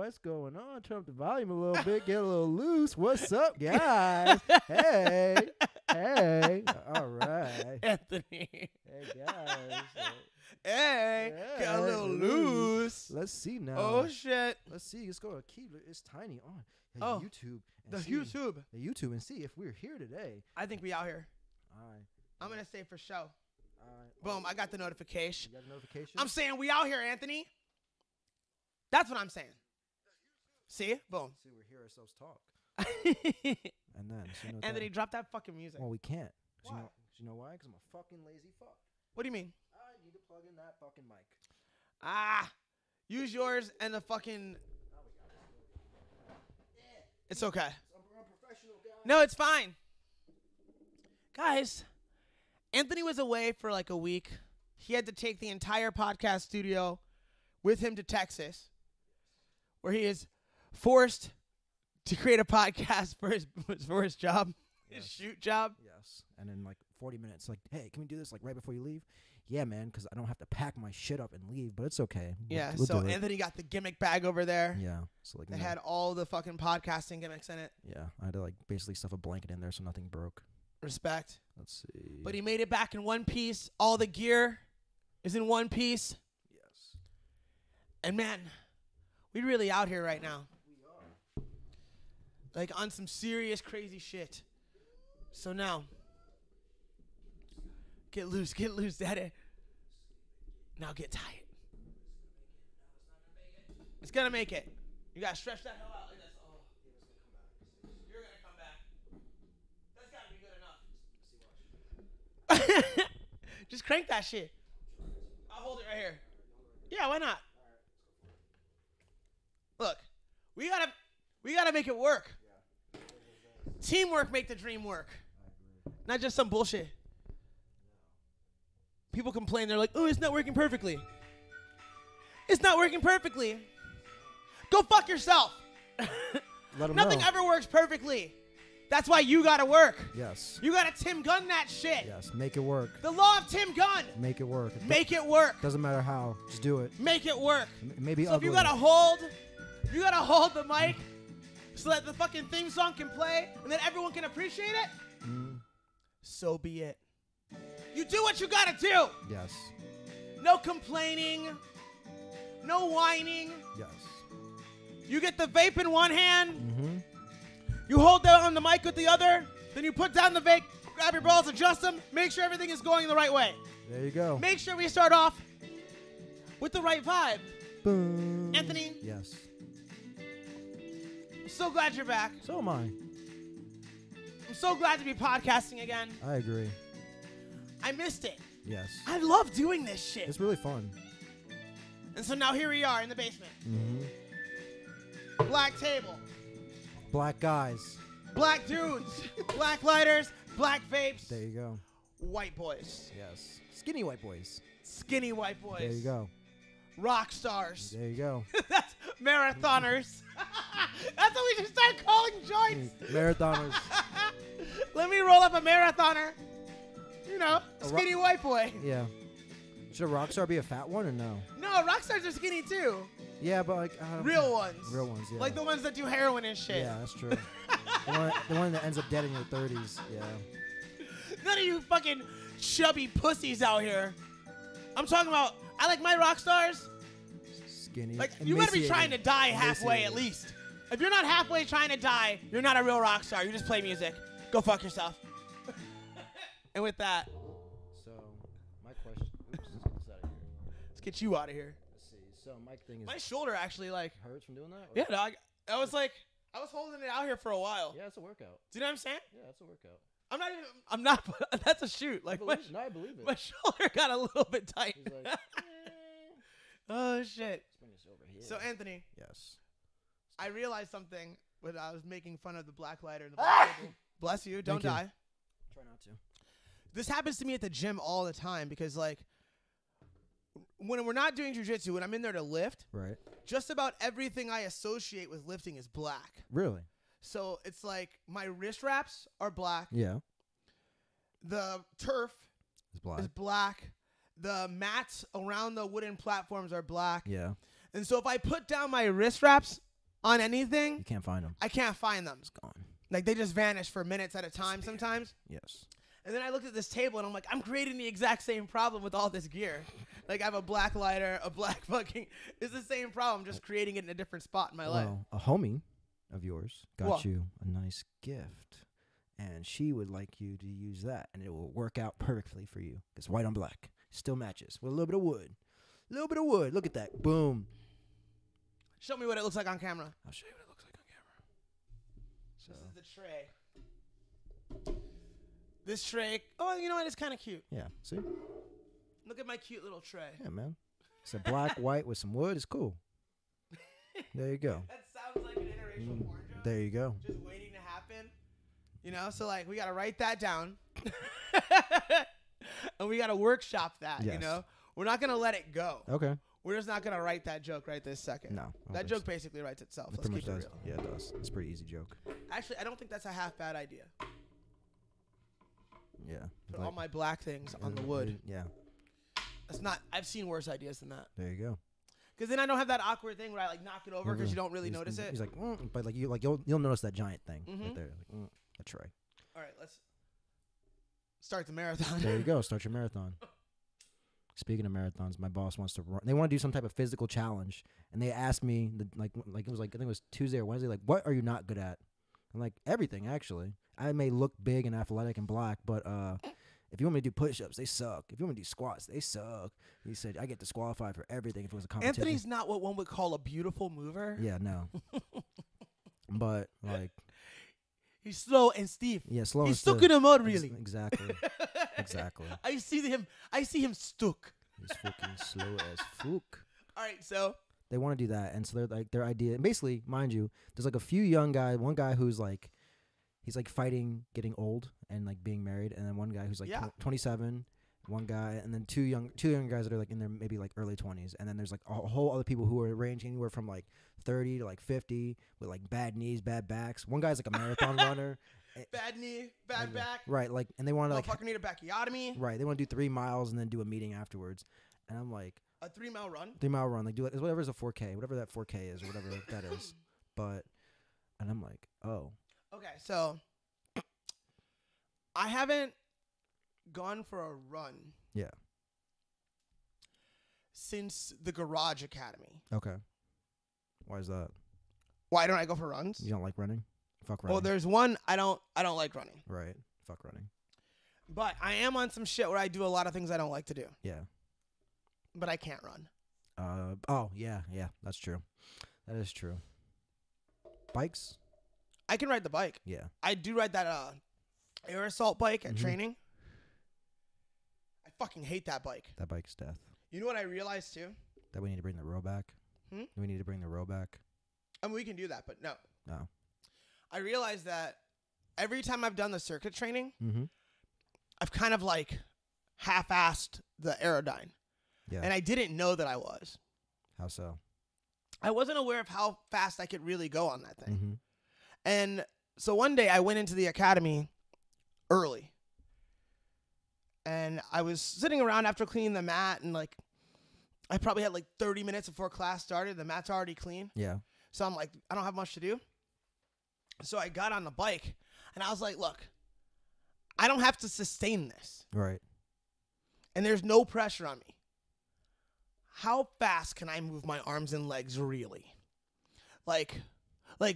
What's going on? Turn up the volume a little bit. Get a little loose. What's up, guys? Hey. All right. Anthony. Hey, guys. Hey, get a little loose. Let's see now. Oh, shit. Let's see. Let's go to key. It's tiny on YouTube. YouTube. The YouTube and see if we're here today. I think we out here. All right. I'm going to say for show. All right. Boom. I got the notification. You got a notification? I'm saying we out here, Anthony. That's what I'm saying. See? Boom. See, we hear ourselves talk. And then, so Anthony, drop that fucking music. Well, we can't. Why? You know why? Because I'm a fucking lazy fuck. What do you mean? I need to plug in that fucking mic. Use yours and the fucking... It's okay. I'm professional, guys. No, it's fine. Guys, Anthony was away for like a week. He had to take the entire podcast studio with him to Texas, where he is forced to create a podcast for his job, his shoot job. Yes. And in like 40 minutes, like, hey, can we do this like right before you leave? Yeah, man, because I don't have to pack my shit up and leave, but it's okay. Yeah, we'll so do it. Anthony got the gimmick bag over there. Yeah. So like That had all the fucking podcasting gimmicks in it. Yeah, I had to like basically stuff a blanket in there so nothing broke. Respect. Let's see. But he made it back in one piece. All the gear is in one piece. Yes. And man, we really out here right now. We are. Like on some serious crazy shit. So now, get loose, daddy. Now get tight. It's gonna make it. You gotta stretch that hell out like this. Oh. You're gonna come back. That's gotta be good enough. Just crank that shit. I'll hold it right here. Yeah, why not? Look, we gotta make it work. Teamwork make the dream work. Not just some bullshit. People complain, they're like, oh, it's not working perfectly. It's not working perfectly. Go fuck yourself. Let 'em Nothing know. ever works perfectly. That's why you gotta work. Yes. You gotta Tim Gunn that shit. Yes. Make it work. The law of Tim Gunn. Make it work. Make it work. Doesn't matter how. Just do it. Make it work. Maybe So if ugly. you gotta hold the mic so that the fucking theme song can play and that everyone can appreciate it, so be it. You do what you gotta do. Yes. No complaining. No whining. Yes. You get the vape in one hand. Mm-hmm. You hold down on the mic with the other. Then you put down the vape, grab your balls, adjust them, make sure everything is going the right way. There you go. Make sure we start off with the right vibe. Boom. Anthony. Yes. I'm so glad you're back. So am I. I'm so glad to be podcasting again. I agree. I missed it. Yes. I love doing this shit. It's really fun. And so now here we are in the basement. Mm-hmm. Black table. Black guys. Black dudes. Black lighters. Black vapes. There you go. White boys. Yes. Skinny white boys. Skinny white boys. There you go. Rock stars. There you go. That's marathoners. That's what we should start calling joints. Marathoners. Let me roll up a marathoner. You know, skinny white boy. Yeah. Should a rock star be a fat one or no? No, rock stars are skinny too. Yeah, but like Real ones. Real ones, yeah. Like the ones that do heroin and shit. Yeah, that's true. the one that ends up dead in your 30s. Yeah. None of you fucking chubby pussies out here. I'm talking about, I like my rock stars. Skinny. Like, you better be emaciated. trying to die halfway at Emaciated. least. If you're not halfway trying to die, you're not a real rock star. You just play music. Go fuck yourself. And with that, So, my question. Oops, let's get this out of here. let's get you out of here. Let's see. So, my thing is. My shoulder actually, like, hurts from doing that? Or- yeah, dog. I was holding it out here for a while. Yeah, it's a workout. Do you know what I'm saying? Yeah, it's a workout. I'm not, that's a shoot. I Like, believe it. my shoulder got a little bit tight. He's like, Oh, shit. let's bring this over here. So, Anthony, Yes. I realized something when I was making fun of the black lighter and the black table. Bless you. Don't Thank you. die. Try not to. This happens to me at the gym all the time because, like, when we're not doing jujitsu, when I'm in there to lift, Right. just about everything I associate with lifting is black. Really? So it's like my wrist wraps are black. Yeah. The turf It's black. is black. The mats around the wooden platforms are black. Yeah. And so if I put down my wrist wraps on anything, You can't find them. I can't find them. It's gone. Like, they just vanish for minutes at a time sometimes. Yes. And then I looked at this table, and I'm like, I'm creating the exact same problem with all this gear. Like, I have a black lighter, a black fucking... It's the same problem, just creating it in a different spot in my life. Well, a homie of yours got What? you a nice gift, and she would like you to use that, and it will work out perfectly for you. It's white on black. Still matches with a little bit of wood. A little bit of wood. Look at that. Boom. Show me what it looks like on camera. I'll show you what it looks like on camera. So, This is the tray. This tray... Oh, you know what? It's kind of cute. yeah. See? Look at my cute little tray. Yeah, man. It's a black, white with some wood. It's cool. There you go. That sounds like an interracial porn joke. There you go. Just waiting to happen. You know, so like we got to write that down. And we got to workshop that, you Yes. know. We're not going to let it go. Okay. We're just not going to write that joke right this second. No. I don't That think joke so. basically writes itself. It Let's pretty keep much it does. real. Yeah, it does. It's a pretty easy joke. Actually, I don't think that's a half bad idea. Yeah. Put Like- all my black things on the wood. Yeah. That's not. I've seen worse ideas than that. There you go. Because then I don't have that awkward thing where I like knock it over because you don't really He's- notice it. He's like, but like you'll notice that giant thing Mhm. right there. Like, a tray. All right, let's start the marathon. There you go. Start your marathon. Speaking of marathons, my boss wants to run. They want to do some type of physical challenge, and they asked me, like it was like I think it was Tuesday or Wednesday. Like, what are you not good at? I'm like, everything actually. I may look big and athletic and black, but if you want me to do push-ups, they suck. If you want me to do squats, they suck. He said I get disqualified for everything if it was a competition. Anthony's not what one would call a beautiful mover. Yeah, no. But like, He's slow and stiff. yeah, slow. He's and stuck stiff. in the mud, really. Exactly. Exactly. I see him stuck. He's fucking slow as fuck. All right, so They want to do that, and so they're like their idea. And basically, mind you, there's like a few young guys. One guy who's like, he's like fighting getting old and like being married, and then one guy who's like Yeah. 27. One guy, and then two young guys that are like in their maybe like early 20s, and then there's like a whole other people who are ranging anywhere from like 30 to like 50 with like bad knees, bad backs. One guy's like a marathon runner. bad knee, bad back. Right, like, and they want to like Motherfucker need a backiotomy. right, they want to do 3 miles and then do a meeting afterwards, and I'm like. A 3-mile run. 3-mile run, like do it, whatever is a 4K, whatever that 4K is, or whatever that is. But, and I'm like, oh, Okay, so I haven't gone for a run. Yeah. Since the Garage Academy. okay. Why is that? Why don't I go for runs? You don't like running? Fuck running. Well, there's one I don't like running. right. Fuck running. But I am on some shit where I do a lot of things I don't like to do. Yeah. But I can't run. Oh yeah, that's true. That is true. Bikes? I can ride the bike. Yeah. I do ride that air assault bike at Mhm. training. I fucking hate that bike. That bike's death. You know what I realized too? That we need to bring the row back. Hmm? We need to bring the row back. I mean, we can do that, but no. No. I realized that every time I've done the circuit training, Mm-hmm. I've kind of like half-assed the aerodyne. Yeah. And I didn't know that I was. How so? I wasn't aware of how fast I could really go on that thing. Mm-hmm. And so one day I went into the academy early. And I was sitting around after cleaning the mat, and like I probably had like 30 minutes before class started. The mat's already clean. Yeah. So I'm like, I don't have much to do. So I got on the bike and I was like, look, I don't have to sustain this. Right. And there's no pressure on me. How fast can I move my arms and legs really? Like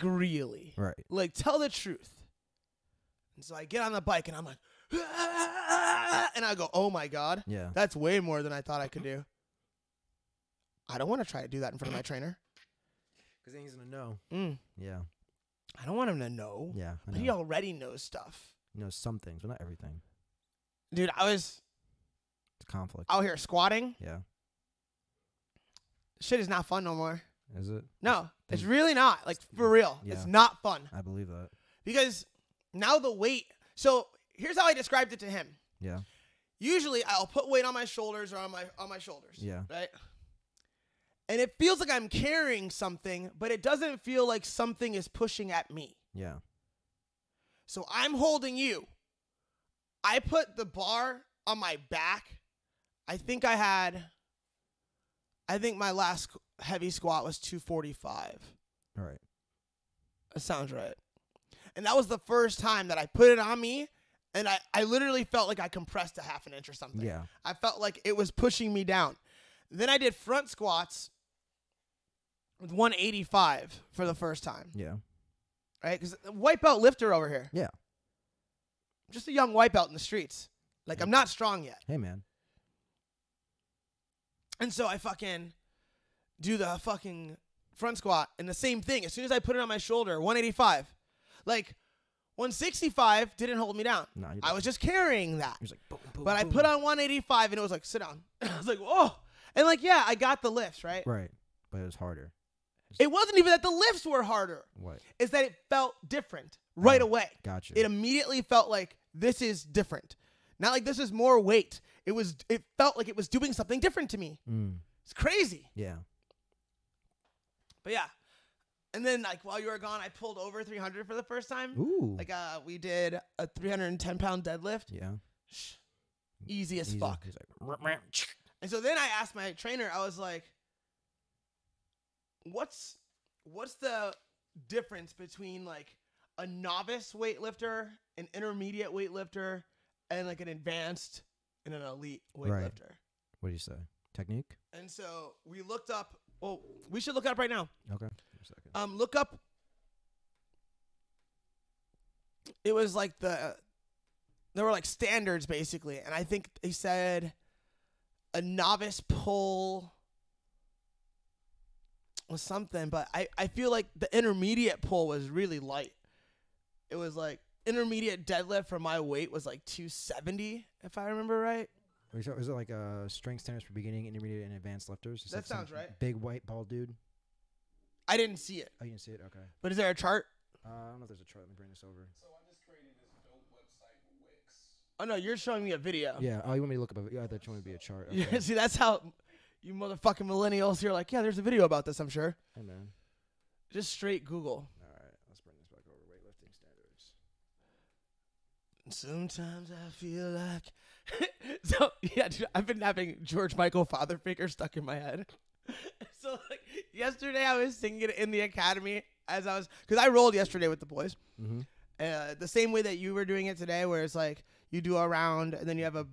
really. Right. Like, tell the truth. And so I get on the bike and I'm like, and I go, oh my God, Yeah. that's way more than I thought I could do. I don't want to try to do that in front of my trainer. Because then he's gonna know. Yeah. I don't want him to know. Yeah. I But he know. already knows stuff. He knows some things, but not everything. Dude, I was It's conflict. out here squatting. Yeah. Shit is not fun no more. Is it? No, it's Then- really not. Like, for real. Yeah. It's not fun. I believe that. Because now the weight. So here's how I described it to him. Yeah. Usually I'll put weight on my shoulders or on my shoulders. Yeah. Right? And it feels like I'm carrying something, but it doesn't feel like something is pushing at me. Yeah. So I'm holding you. I put the bar on my back. I think my last heavy squat was 245. All right. That sounds right. And that was the first time that I put it on me, and I literally felt like I compressed a half an inch or something. Yeah. I felt like it was pushing me down. Then I did front squats with 185 for the first time. Yeah. Right? Because white belt lifter over here. Yeah. Just a young white belt in the streets. Like, I'm not strong yet. Hey, man. And so I fucking do the fucking front squat, and the same thing. As soon as I put it on my shoulder, 185. Like, 165 didn't hold me down. No, I was just carrying that. He was like, boom, boom, But I boom. put on 185, and it was like, sit down. I was like, whoa. And like, yeah, I got the lifts, right? Right. But it was harder. It wasn't even that the lifts were harder. What? It's that it felt different right away. Gotcha. It immediately felt like this is different. Not like this is more weight. It felt like it was doing something different to me. It's crazy. Yeah. But yeah. And then like while you were gone, I pulled over 300 for the first time. Ooh. Like we did a 310-pound deadlift. Yeah. Easy as fuck. He's like, And so then I asked my trainer, I was like, what's the difference between like a novice weightlifter, an intermediate weightlifter, and like an advanced and an elite weightlifter? What do you say? Technique? And so we looked up. Well, we should look it up right now. Okay. Give me a second. Look up. It was like there were like standards basically, and I think they said a novice pull was something, but I feel like the intermediate pull was really light. It was like intermediate deadlift for my weight was like 270, if I remember right. Is it like strength standards for beginning, intermediate, and advanced lifters? That sounds right. Big white bald dude. I didn't see it. Oh, you didn't see it? Okay. But is there a chart? I don't know if there's a chart. Let me bring this over. So I just created this dope website, Wix. Oh no, you're showing me a video. Yeah. Oh, you want me to look up? Yeah, I thought you wanted to be a chart. Okay. See, that's how you motherfucking millennials. You're like, yeah, there's a video about this. I'm sure. Hey, man. Just straight Google. All right. Let's bring this back over. Weightlifting standards. Sometimes I feel like. So yeah, dude, I've been having George Michael Father Figure stuck in my head. So like yesterday, I was singing it in the academy because I rolled yesterday with the boys. Mm-hmm. The same way that you were doing it today, where it's like you do a round and then you have a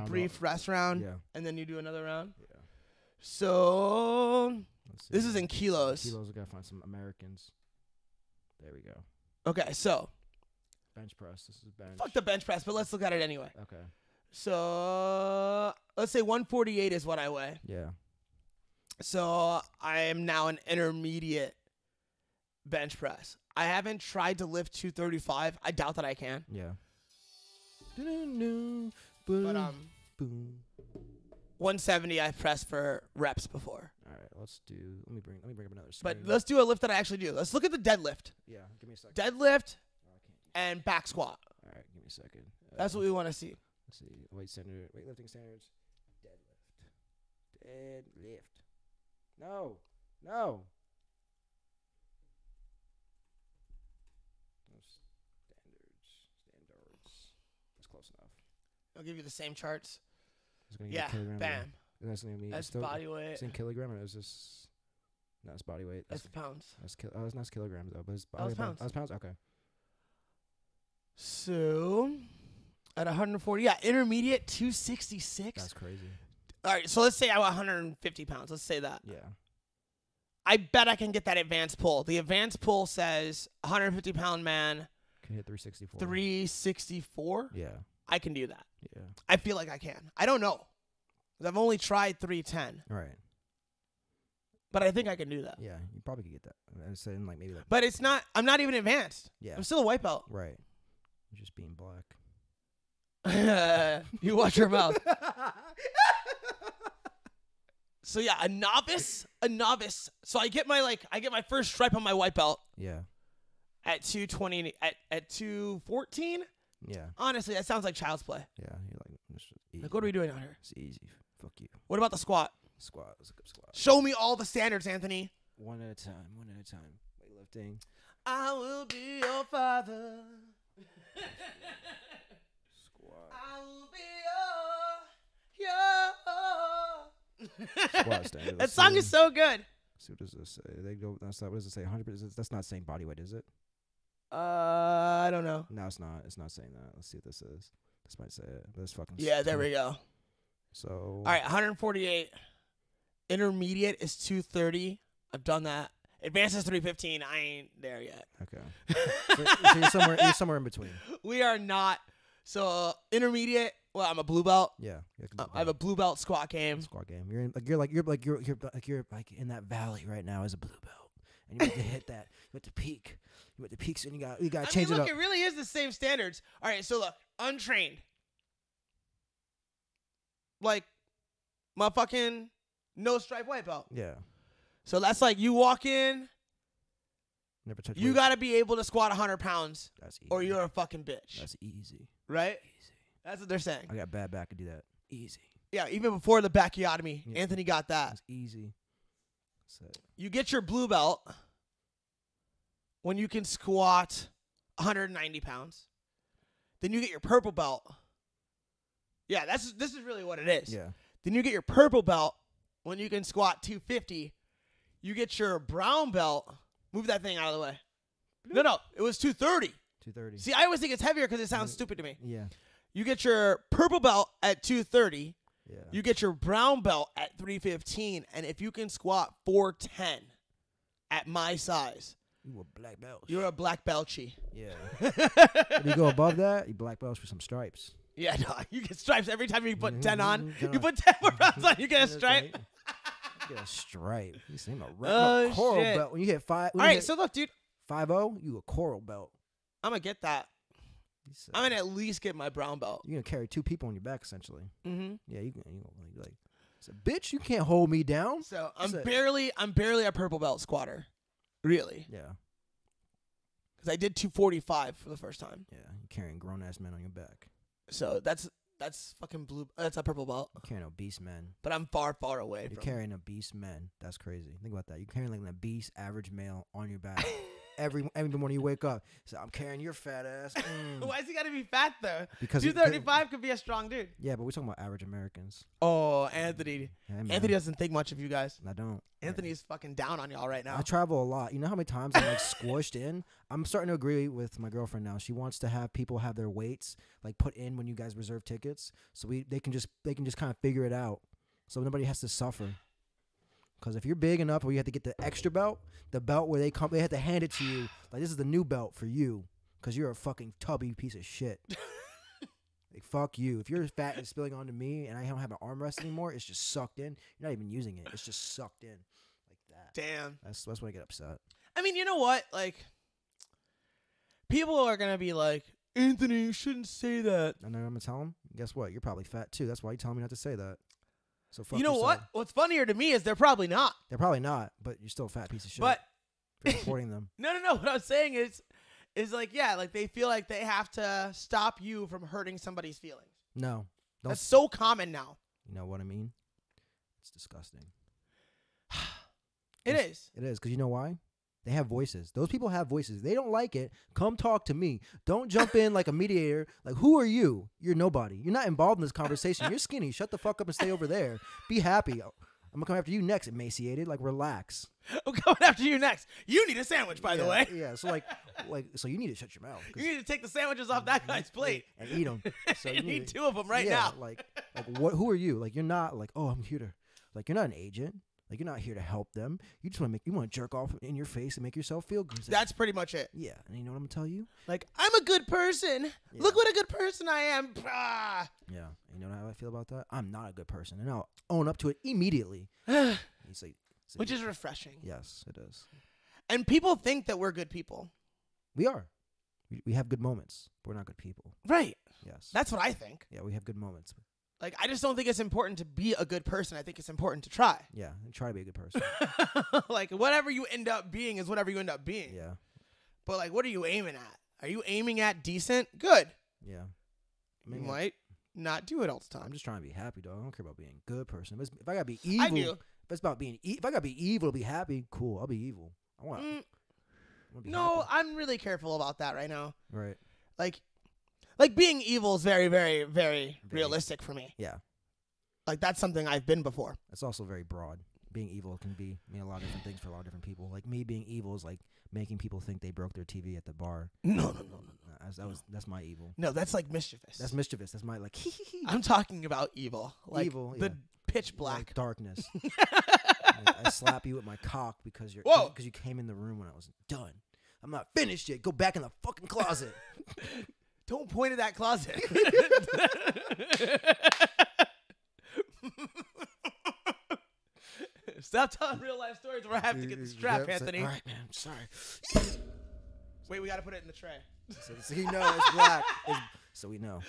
brief rest round, and then you do another round. Yeah. So this is in kilos. Kilos. We gotta find some Americans. There we go. Okay, so Bench press. This is bench. fuck the bench press, but let's look at it anyway. Okay. So let's say 148 is what I weigh. Yeah. So I am now an intermediate bench press. I haven't tried to lift 235. I doubt that I can. Yeah. But 170 I've pressed for reps before. All right. Let me bring up another screen. But let's do a lift that I actually do. Let's look at the deadlift. Yeah. Give me a second. Deadlift Oh, I can't do and back squat. All right. Give me a second. That's what we want to see. Let's see. Weightlifting standards. Deadlift. No. No. Standards. That's close enough. I'll give you the same charts. It's gonna Yeah, give kilogram. bam. That's gonna be. That's still, body weight. It's in kilogram, or is this? No, it's body weight. That's pounds. That's it's not kilograms though, but it's That was pounds. That's pounds. Okay. So at 140, yeah, intermediate 266. That's crazy. All right, so let's say I'm 150 pounds. Let's say that. Yeah. I bet I can get that advanced pull. The advanced pull says 150-pound man, Can hit 364. 364. Yeah. I can do that. Yeah. I feel like I can. I don't know. 'Cause I've only tried 310, All right. but I think I can do that. Yeah, you probably could get that. I was saying like maybe like. But it's not. I'm not even advanced. Yeah. I'm still a white belt. Right. You're just being black. You watch your mouth. So yeah, a novice. So I get my first stripe on my white belt Yeah. at 220 at 214. Yeah. Honestly, that sounds like child's play. Yeah. You're like, this is easy. Like, what are we doing out here? It's easy. Fuck you. What about the squat? Squat. Let's look up squat. Show me all the standards, Anthony. One at a time. Weightlifting. I will be your father. Squat. I will be your. Squat standard. That song is so good. So what does this say? They go. That's not. What does it say? 100%. That's not saying body weight, is it? I don't know. No, it's not. It's not saying that. Let's see what this is. This might say it. But it's fucking. Yeah, there we go. So. All right, 148. Intermediate is 230. I've done that. Advanced is 315. I ain't there yet. Okay. so you're somewhere. You're somewhere in between. We are not. So intermediate. Well, I'm a blue belt. Yeah. I have a blue belt squat game. Squat game. You're in that valley right now as a blue belt, and you have to hit that. You have to peak. You have to peak, and you got to change it up. It really is the same standards. All right, so look, untrained. Like my fucking no stripe white belt. Yeah. So that's like you walk in. Never touch. You got to be able to squat 100 pounds. That's easy. Or you're a fucking bitch. That's easy. Right? Easy. That's what they're saying. I got bad back to do that. Easy. Yeah, even before the bacchiotomy, Yeah. Anthony got that. That's easy. You get your blue belt when you can squat 190 pounds. Then you get your purple belt. Yeah, this is really what it is. Yeah. Then you get your purple belt when you can squat 250. You get your brown belt. Move that thing out of the way. No, it was 230. 230. See, I always think it's heavier because it sounds stupid to me. Yeah. You get your purple belt at 230. Yeah. You get your brown belt at 315. And if you can squat 410 at my size, You a black belt. you're a black belchy. Yeah. If you go above that, you black belts for some stripes. Yeah, no, you get stripes every time you put 10 on. Ten You on. put 10 more pounds on, you get a stripe. Get a stripe. You see a Oh, coral shit. belt. When you hit five. All right, so look, dude, 5-0, you a coral belt. I'm going to get that. I'm going to at least get my brown belt. You're gonna carry two people on your back essentially. Mm-hmm. Yeah, you like, so, bitch, you can't hold me down. So I'm That's it. barely a purple belt squatter, really, Yeah, because I did 245 for the first time. yeah, you're carrying grown ass men on your back. So that's fucking blue. That's a purple belt, You're carrying obese men. but I'm far away You're from. carrying obese men. That's crazy. Think about that. You're carrying like an obese average male on your back. Every morning you wake up, so I'm carrying your fat ass. Why is he gotta be fat though? Because 235 could be a strong dude. Yeah, but we're talking about average Americans. Oh, Anthony. Yeah, man. Anthony doesn't think much of you guys. I don't. Anthony's fucking down on y'all right now. I travel a lot. You know how many times I'm like squished in? I'm starting to agree with my girlfriend now. She wants to have people have their weights like put in when you guys reserve tickets, so they can just kind of figure it out, so nobody has to suffer. Because if you're big enough where you have to get the extra belt, the belt where they have to hand it to you, like this is the new belt for you, because you're a fucking tubby piece of shit. Like fuck you. If you're fat and spilling onto me and I don't have an armrest anymore, it's just sucked in. You're not even using it. It's just sucked in like that. Damn. That's when I get upset. I mean, you know what? Like, people are gonna be like, Anthony, you shouldn't say that. And then I'm gonna tell him, guess what? You're probably fat too. That's why you telling me not to say that. So fuck You know yourself. what? What's funnier to me is they're probably not. They're probably not, but you're still a fat piece of shit. But for supporting them. no. What I'm saying is like, yeah, like they feel like they have to stop you from hurting somebody's feelings. No, don't. That's so common now. You know what I mean? It's disgusting. It is. It is, because you know why? They have voices. Those people have voices. They don't like it. Come talk to me. Don't jump in like a mediator. Like, who are you? You're nobody. You're not involved in this conversation. You're skinny. Shut the fuck up and stay over there. Be happy. I'm going to come after you next, emaciated. Like, relax. I'm coming after you next. You need a sandwich, by the way. Yeah, so so you need to shut your mouth. You need to take the sandwiches off that guy's plate. And eat them. So you need 2 of them right yeah, now. Like what? Who are you? Like, you're not like, oh, I'm here to, like, you're not an agent. Like, you're not here to help them. You just want to jerk off in your face and make yourself feel good. That's pretty much it. Yeah, and you know what I'm gonna tell you? Like, I'm a good person. Yeah. Look what a good person I am. Ah. Yeah, you know how I feel about that? I'm not a good person, and I'll own up to it immediately. Which is refreshing. Yes, it is. And people think that we're good people. We are. We have good moments, but we're not good people. Right. Yes. That's what I think. Yeah, we have good moments. Like, I just don't think it's important to be a good person. I think it's important to try. Yeah, and try to be a good person. Like, whatever you end up being is whatever you end up being. Yeah. But, like, what are you aiming at? Are you aiming at decent? Good. Yeah. You might not do it all the time. I'm just trying to be happy, dog. I don't care about being a good person. If I gotta be evil, I do. If it's about being, if I gotta be evil to be happy, cool. I'll be evil. I want. Be No, happy. I'm really careful about that right now. Right. Like being evil is very, very, very realistic for me. Yeah. Like, that's something I've been before. It's also very broad. being evil can mean a lot of different things for a lot of different people. Like me being evil is like making people think they broke their TV at the bar. No. That's my evil. No, that's like mischievous. That's mischievous. That's my like. I'm talking about evil. Like Evil, the yeah. pitch black. Like darkness. Like, I slap you with my cock because you came in the room when I was done. I'm not finished yet. Go back in the fucking closet. Don't point at that closet. Stop telling real life stories where I have to get the strap, Anthony. All right, man. I'm sorry. Wait, we got to put it in the tray. So you know it's black. So we know.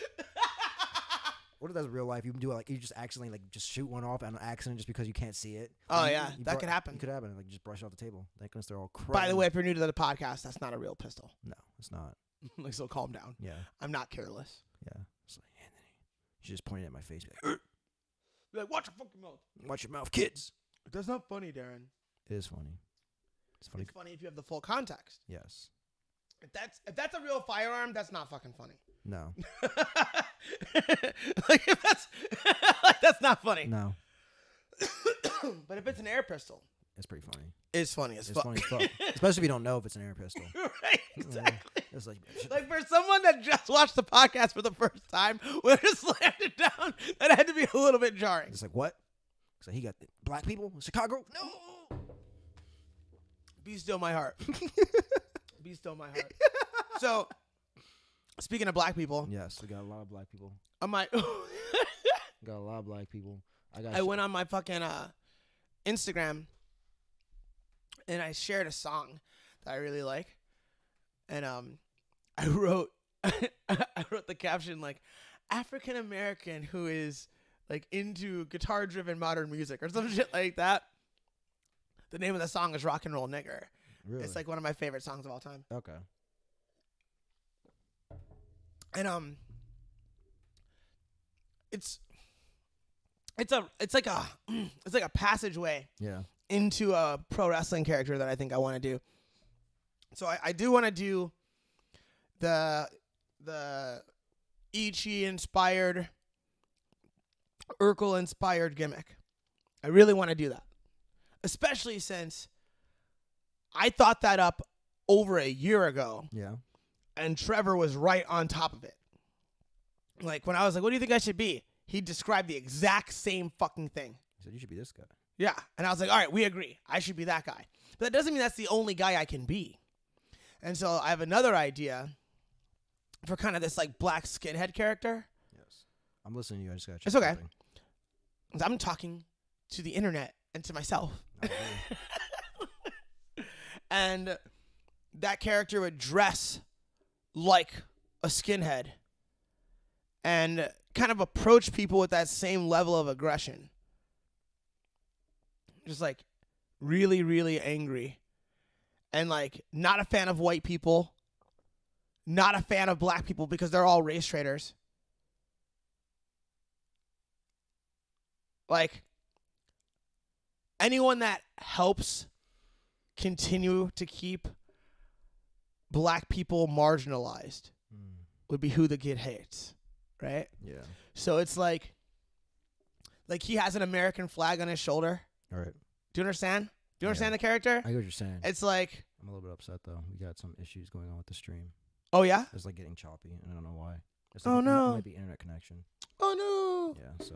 What if that's real life? You can do it like you just accidentally like just shoot one off on accident just because you can't see it. Oh yeah, that could happen. It could happen. Like just brush it off the table. Thank goodness they're all crazy. By the way, if you're new to the podcast, that's not a real pistol. No, it's not. Like, so calm down. Yeah. I'm not careless. Yeah. It's like Anthony. You just pointed at my face. Be Like, watch your fucking mouth. Watch your mouth, kids. That's not funny, Darren. It is funny. It's funny. It's funny if you have the full context. Yes. If that's a real firearm, that's not fucking funny. No. Like if that's not funny. No. But if it's an air pistol, It's pretty funny. it's funny as It's fuck. funny as fuck. Especially if you don't know if it's an air pistol. Right, exactly. It's like Like for someone that just watched the podcast for the first time, when it slammed it down, that had to be a little bit jarring. it's like what? So he got the black people in Chicago? No. Be still my heart. Be still my heart. So, speaking of black people, Yes, we got a lot of black people. on my Got a lot of black people. I went on my fucking Instagram and I shared a song that I really like, and I wrote the caption like African American who is like into guitar driven modern music or some shit like that. The name of the song is Rock and Roll Nigger. Really? It's like one of my favorite songs of all time. Okay. And it's like a passageway Yeah. into a pro wrestling character that I think I want to do. So I do want to do the Ichi inspired, Urkel inspired gimmick. I really want to do that, especially since I thought that up over a year ago, Yeah. and Trevor was right on top of it. Like when I was like, "What do you think I should be?" He described the exact same fucking thing. He said you should be this guy. Yeah. And I was like, all right, we agree. I should be that guy. But that doesn't mean that's the only guy I can be. And so I have another idea for kind of this like black skinhead character. Yes. I'm listening to you. I just got. It's okay. I'm talking to the internet and to myself. And that character would dress like a skinhead and kind of approach people with that same level of aggression. Just like really, really angry. And like not a fan of white people. Not a fan of black people because they're all race traders. Like anyone that helps continue to keep black people marginalized would be who the kid hates, right? Yeah. So it's like he has an American flag on his shoulder. All right. Do you understand? Do you understand Yeah. the character? I get what you're saying. It's like, I'm a little bit upset though. We got some issues going on with the stream. oh yeah? It's like getting choppy, and I don't know why. It's Oh, like, no. It might be internet connection. Oh no. Yeah. So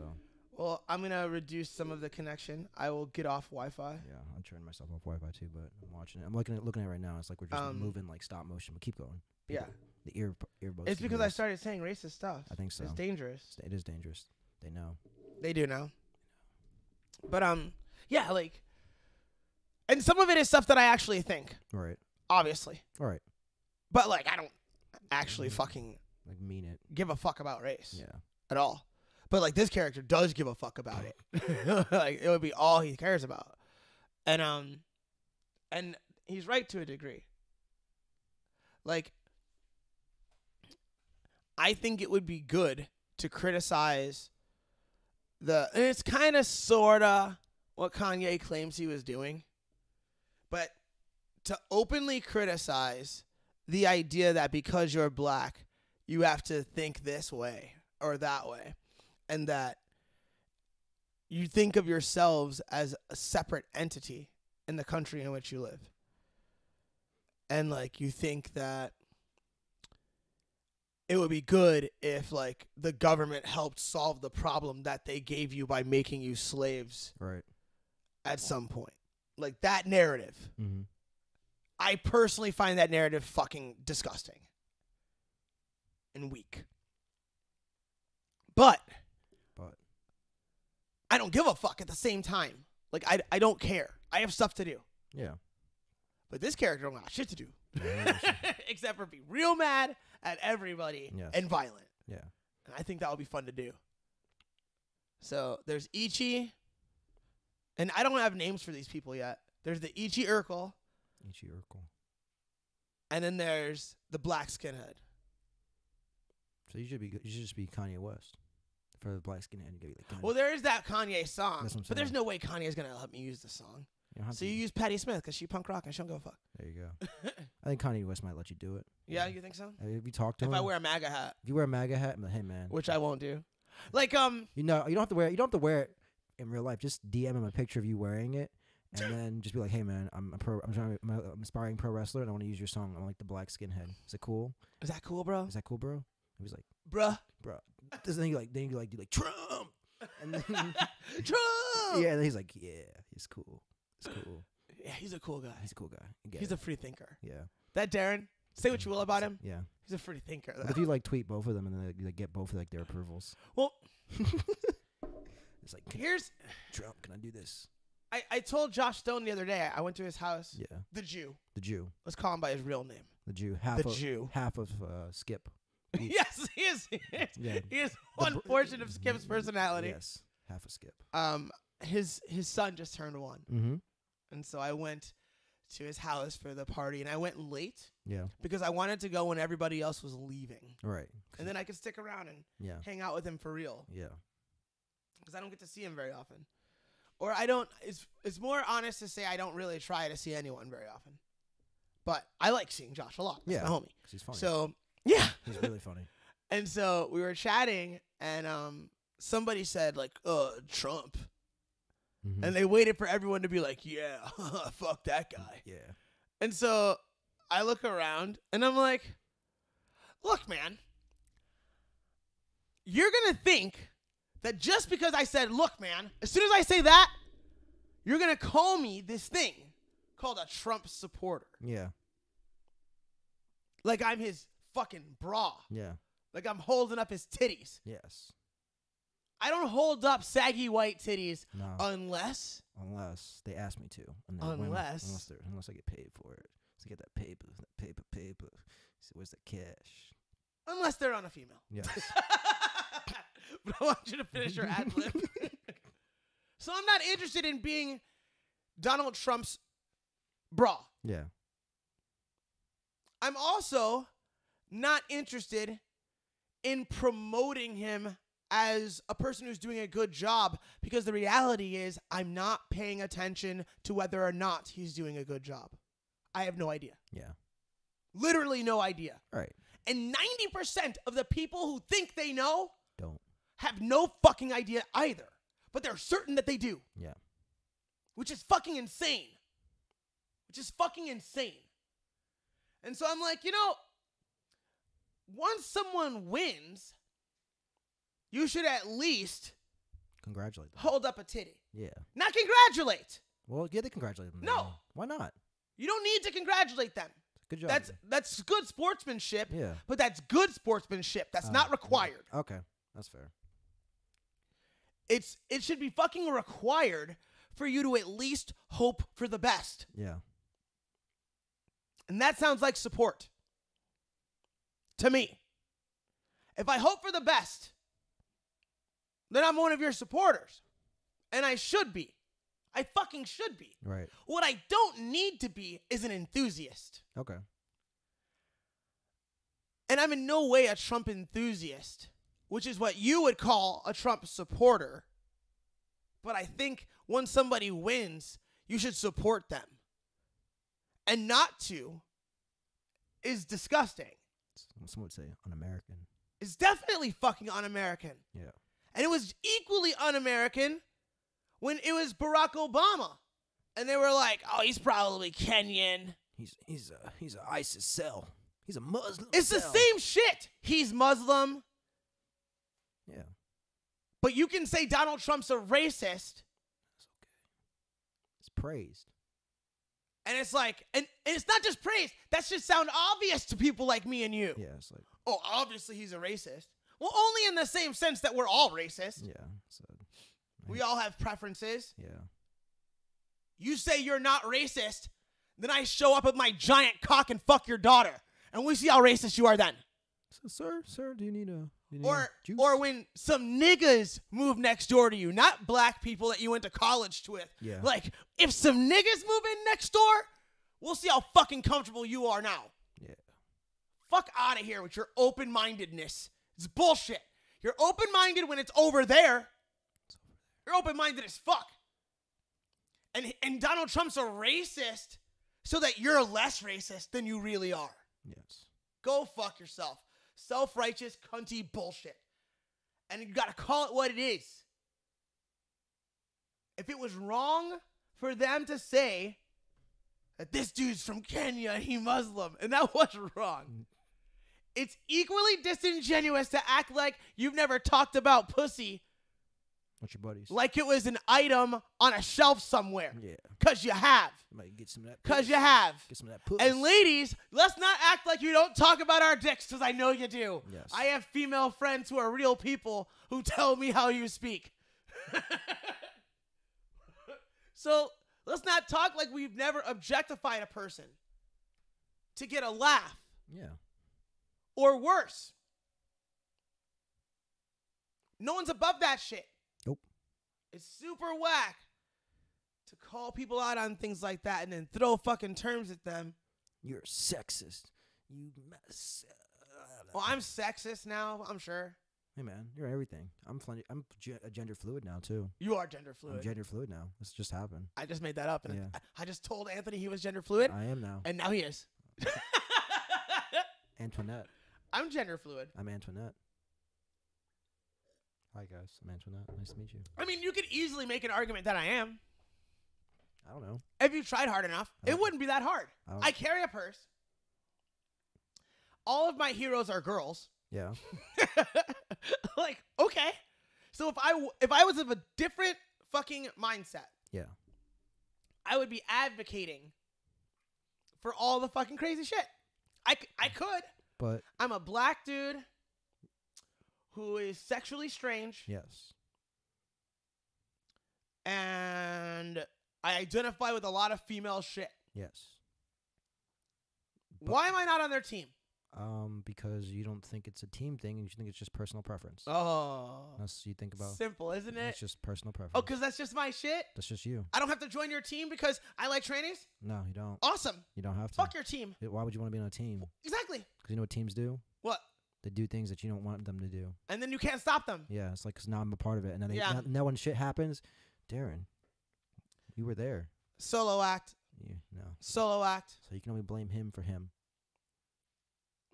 Well, I'm gonna reduce some of the connection. I will get off Wi-Fi. yeah, I'm turning myself off Wi-Fi too, but I'm watching it. I'm looking at it right now. It's like we're just moving like stop motion. But keep going. Yeah. The earbuds. It's can because hear I us. started saying racist stuff. I think so. It's dangerous. It is dangerous. They know. They do now. But yeah, like, and some of it is stuff that I actually think, All right. obviously. All right. But like, I don't actually fucking Like mean it. give a fuck about race Yeah. at all. But like, this character does give a fuck about it. Like, it would be all he cares about. And he's right to a degree. Like, I think it would be good to criticize and it's kind of sort of what Kanye claims he was doing, but to openly criticize the idea that because you're black, you have to think this way or that way, and that you think of yourselves as a separate entity in the country in which you live. And, like, you think that it would be good if, like, the government helped solve the problem that they gave you by making you slaves Right. at some point. Like, that narrative. Mm-hmm. I personally find that narrative fucking disgusting and weak. But I don't give a fuck at the same time. Like, I don't care. I have stuff to do. Yeah. But this character don't got shit to do. Yeah, Except for be real mad at everybody and violent. Yeah. And I think that would be fun to do. So there's Ichi. And I don't have names for these people yet. There's the Ichi Urkel. Ichi Urkel. And then there's the Black Skinhead. So you should just be Kanye West. For the Black Skinhead, you gotta be like Kanye. Well, there is that Kanye song. That's what I'm But there's saying. no way Kanye's going to let me use the song. You don't have So to- you use Patti Smith because she punk rock and she don't give a fuck. There you go. I think Kanye West might let you do it. Yeah, you think so? If you talk to him, If I wear a MAGA hat, if you wear a MAGA hat, I'm like, hey man, which I won't do. Like, you know, you don't have to wear it in real life. Just DM him a picture of you wearing it, and then just be like, hey man, I'm an aspiring pro wrestler, and I want to use your song. I'm like the Black Skinhead. Is it cool? is that cool, bro? Is that cool, bro? He was like, Bruh. bro. Then you do Trump, and then Trump! yeah, and then he's like, yeah, he's cool. It's cool. Yeah, he's a cool guy. He's a cool guy. You get He's it. a free thinker. Yeah. That Darren, say what you will about him. Yeah. He's a free thinker. What if you like tweet both of them and then you like, get both of like their approvals? Well, It's like, here's... Trump, can I do this? I told Josh Stone the other day, I went to his house. Yeah. The Jew. The Jew. Let's call him by his real name. The Jew. Jew. Half of Skip. Yes, he is. Yeah. He is one portion of Skip's personality. Yes. Half of Skip. His son just turned 1. Mm-hmm. And so I went to his house for the party, and I went late Yeah. because I wanted to go when everybody else was leaving. Right. And then I could stick around and Yeah. hang out with him for real Yeah. because I don't get to see him very often. Or I don't, it's more honest to say I don't really try to see anyone very often. But I like seeing Josh a lot. That's Yeah. my homie. 'Cause he's funny. So, yeah. He's really funny. And so we were chatting, and somebody said, like, Trump. Mm-hmm. And they waited for everyone to be like, yeah, fuck that guy. Yeah. And so I look around, and I'm like, look, man, you're going to think that just because I said, look, man, as soon as I say that, you're going to call me this thing called a Trump supporter. Yeah. Like I'm his fucking bra. Yeah. Like I'm holding up his titties. Yes. I don't hold up saggy white titties No. unless Unless they ask me to. And then unless I get paid for it. So get that paper. So where's the cash? they're on a female. Yes. But I want you to finish your ad lib. So I'm not interested in being Donald Trump's bra. Yeah. I'm also not interested in promoting him as a person who's doing a good job because the reality is I'm not paying attention to whether or not he's doing a good job. I have no idea. Yeah. Literally no idea. Right. And 90% of the people who think they know Don't. have no fucking idea either. But they're certain that they do. Yeah. Which is fucking insane. And so I'm like, once someone wins, you should at least Congratulate them. hold up a titty. Yeah. Not congratulate. Well, yeah, they congratulate them. No. then. Why not? You don't need to congratulate them. Good job. That's good sportsmanship. Yeah. But that's good sportsmanship. That's not required. Okay. That's fair. It should be fucking required for you to at least hope for the best. Yeah. And that sounds like support. To me. If I hope for the best, then I'm one of your supporters. And I should be. I fucking should be. Right. What I don't need to be is an enthusiast. Okay. And I'm in no way a Trump enthusiast, which is what you would call a Trump supporter. But I think when somebody wins, you should support them. And not to is disgusting. Some would say un-American. It's definitely fucking un-American. Yeah. And it was equally un-American when it was Barack Obama. And they were like, oh, he's probably Kenyan. He's a ISIS cell. He's a Muslim. It's the same shit. He's Muslim. Yeah. But you can say Donald Trump's a racist. That's okay. It's praised. And it's like, and it's not just praise. That should sound obvious to people like me and you. Yeah, it's like, Oh, obviously he's a racist. Well, only in the same sense that we're all racist. yeah. So, We all have preferences. yeah. You say you're not racist, then I show up with my giant cock and fuck your daughter. And we see how racist you are then. So, sir, do you need a juice? Or when some niggas move next door to you, not black people that you went to college with. Yeah. Like, if some niggas move in next door, we'll see how fucking comfortable you are now. Yeah. Fuck out of here with your open-mindedness. It's bullshit. You're open-minded when it's over there. You're open-minded as fuck. And Donald Trump's a racist so that you're less racist than you really are. Yes. Go fuck yourself. Self-righteous, cunty bullshit. And you gotta call it what it is. If it was wrong for them to say that this dude's from Kenya, he Muslim, and that was wrong, it's equally disingenuous to act like you've never talked about pussy What's your buddies? like it was an item on a shelf somewhere. Yeah. Because you have. Might get some of that. Because puss. you have. Get some of that puss. And ladies, let's not act like you don't talk about our dicks, because I know you do. Yes. I have female friends who are real people who tell me how you speak. So let's not talk like we've never objectified a person to get a laugh. Yeah. Or worse. No one's above that shit. Nope. It's super whack to call people out on things like that and then throw fucking terms at them. You're sexist. You mess. Well, I'm sexist now, I'm sure. Hey man, you're everything. I'm gender fluid now too. You are gender fluid. I'm gender fluid now. This just happened. I just made that up. And Yeah. I just told Anthony he was gender fluid, I am now. and now he is. Antoinette. I'm gender fluid. I'm Antoinette. Hi guys, I'm Antoinette. Nice to meet you. I mean, you could easily make an argument that I am. I don't know. If you tried hard enough, it wouldn't be that hard. don't- I carry a purse. All of my heroes are girls. Yeah. Like, okay. So if I was of a different fucking mindset, Yeah. I would be advocating for all the fucking crazy shit. I could. But I'm a black dude who is sexually strange, yes. and I identify with a lot of female shit. Yes. Why am I not on their team? Because you don't think it's a team thing, and you think it's just personal preference. Oh. That's you think about. Simple, isn't it? It's just personal preference. Oh, because that's just my shit? That's just you. I don't have to join your team because I like trannies? No, you don't. Awesome. You don't have to. Fuck your team. Why would you want to be on a team? Exactly. Because you know what teams do? What? They do things that you don't want them to do. And then you can't stop them. Yeah, it's like, because now I'm a part of it. And then Yeah. now when shit happens, Darren, you were there. Solo act. No. Solo act. So you can only blame him for him.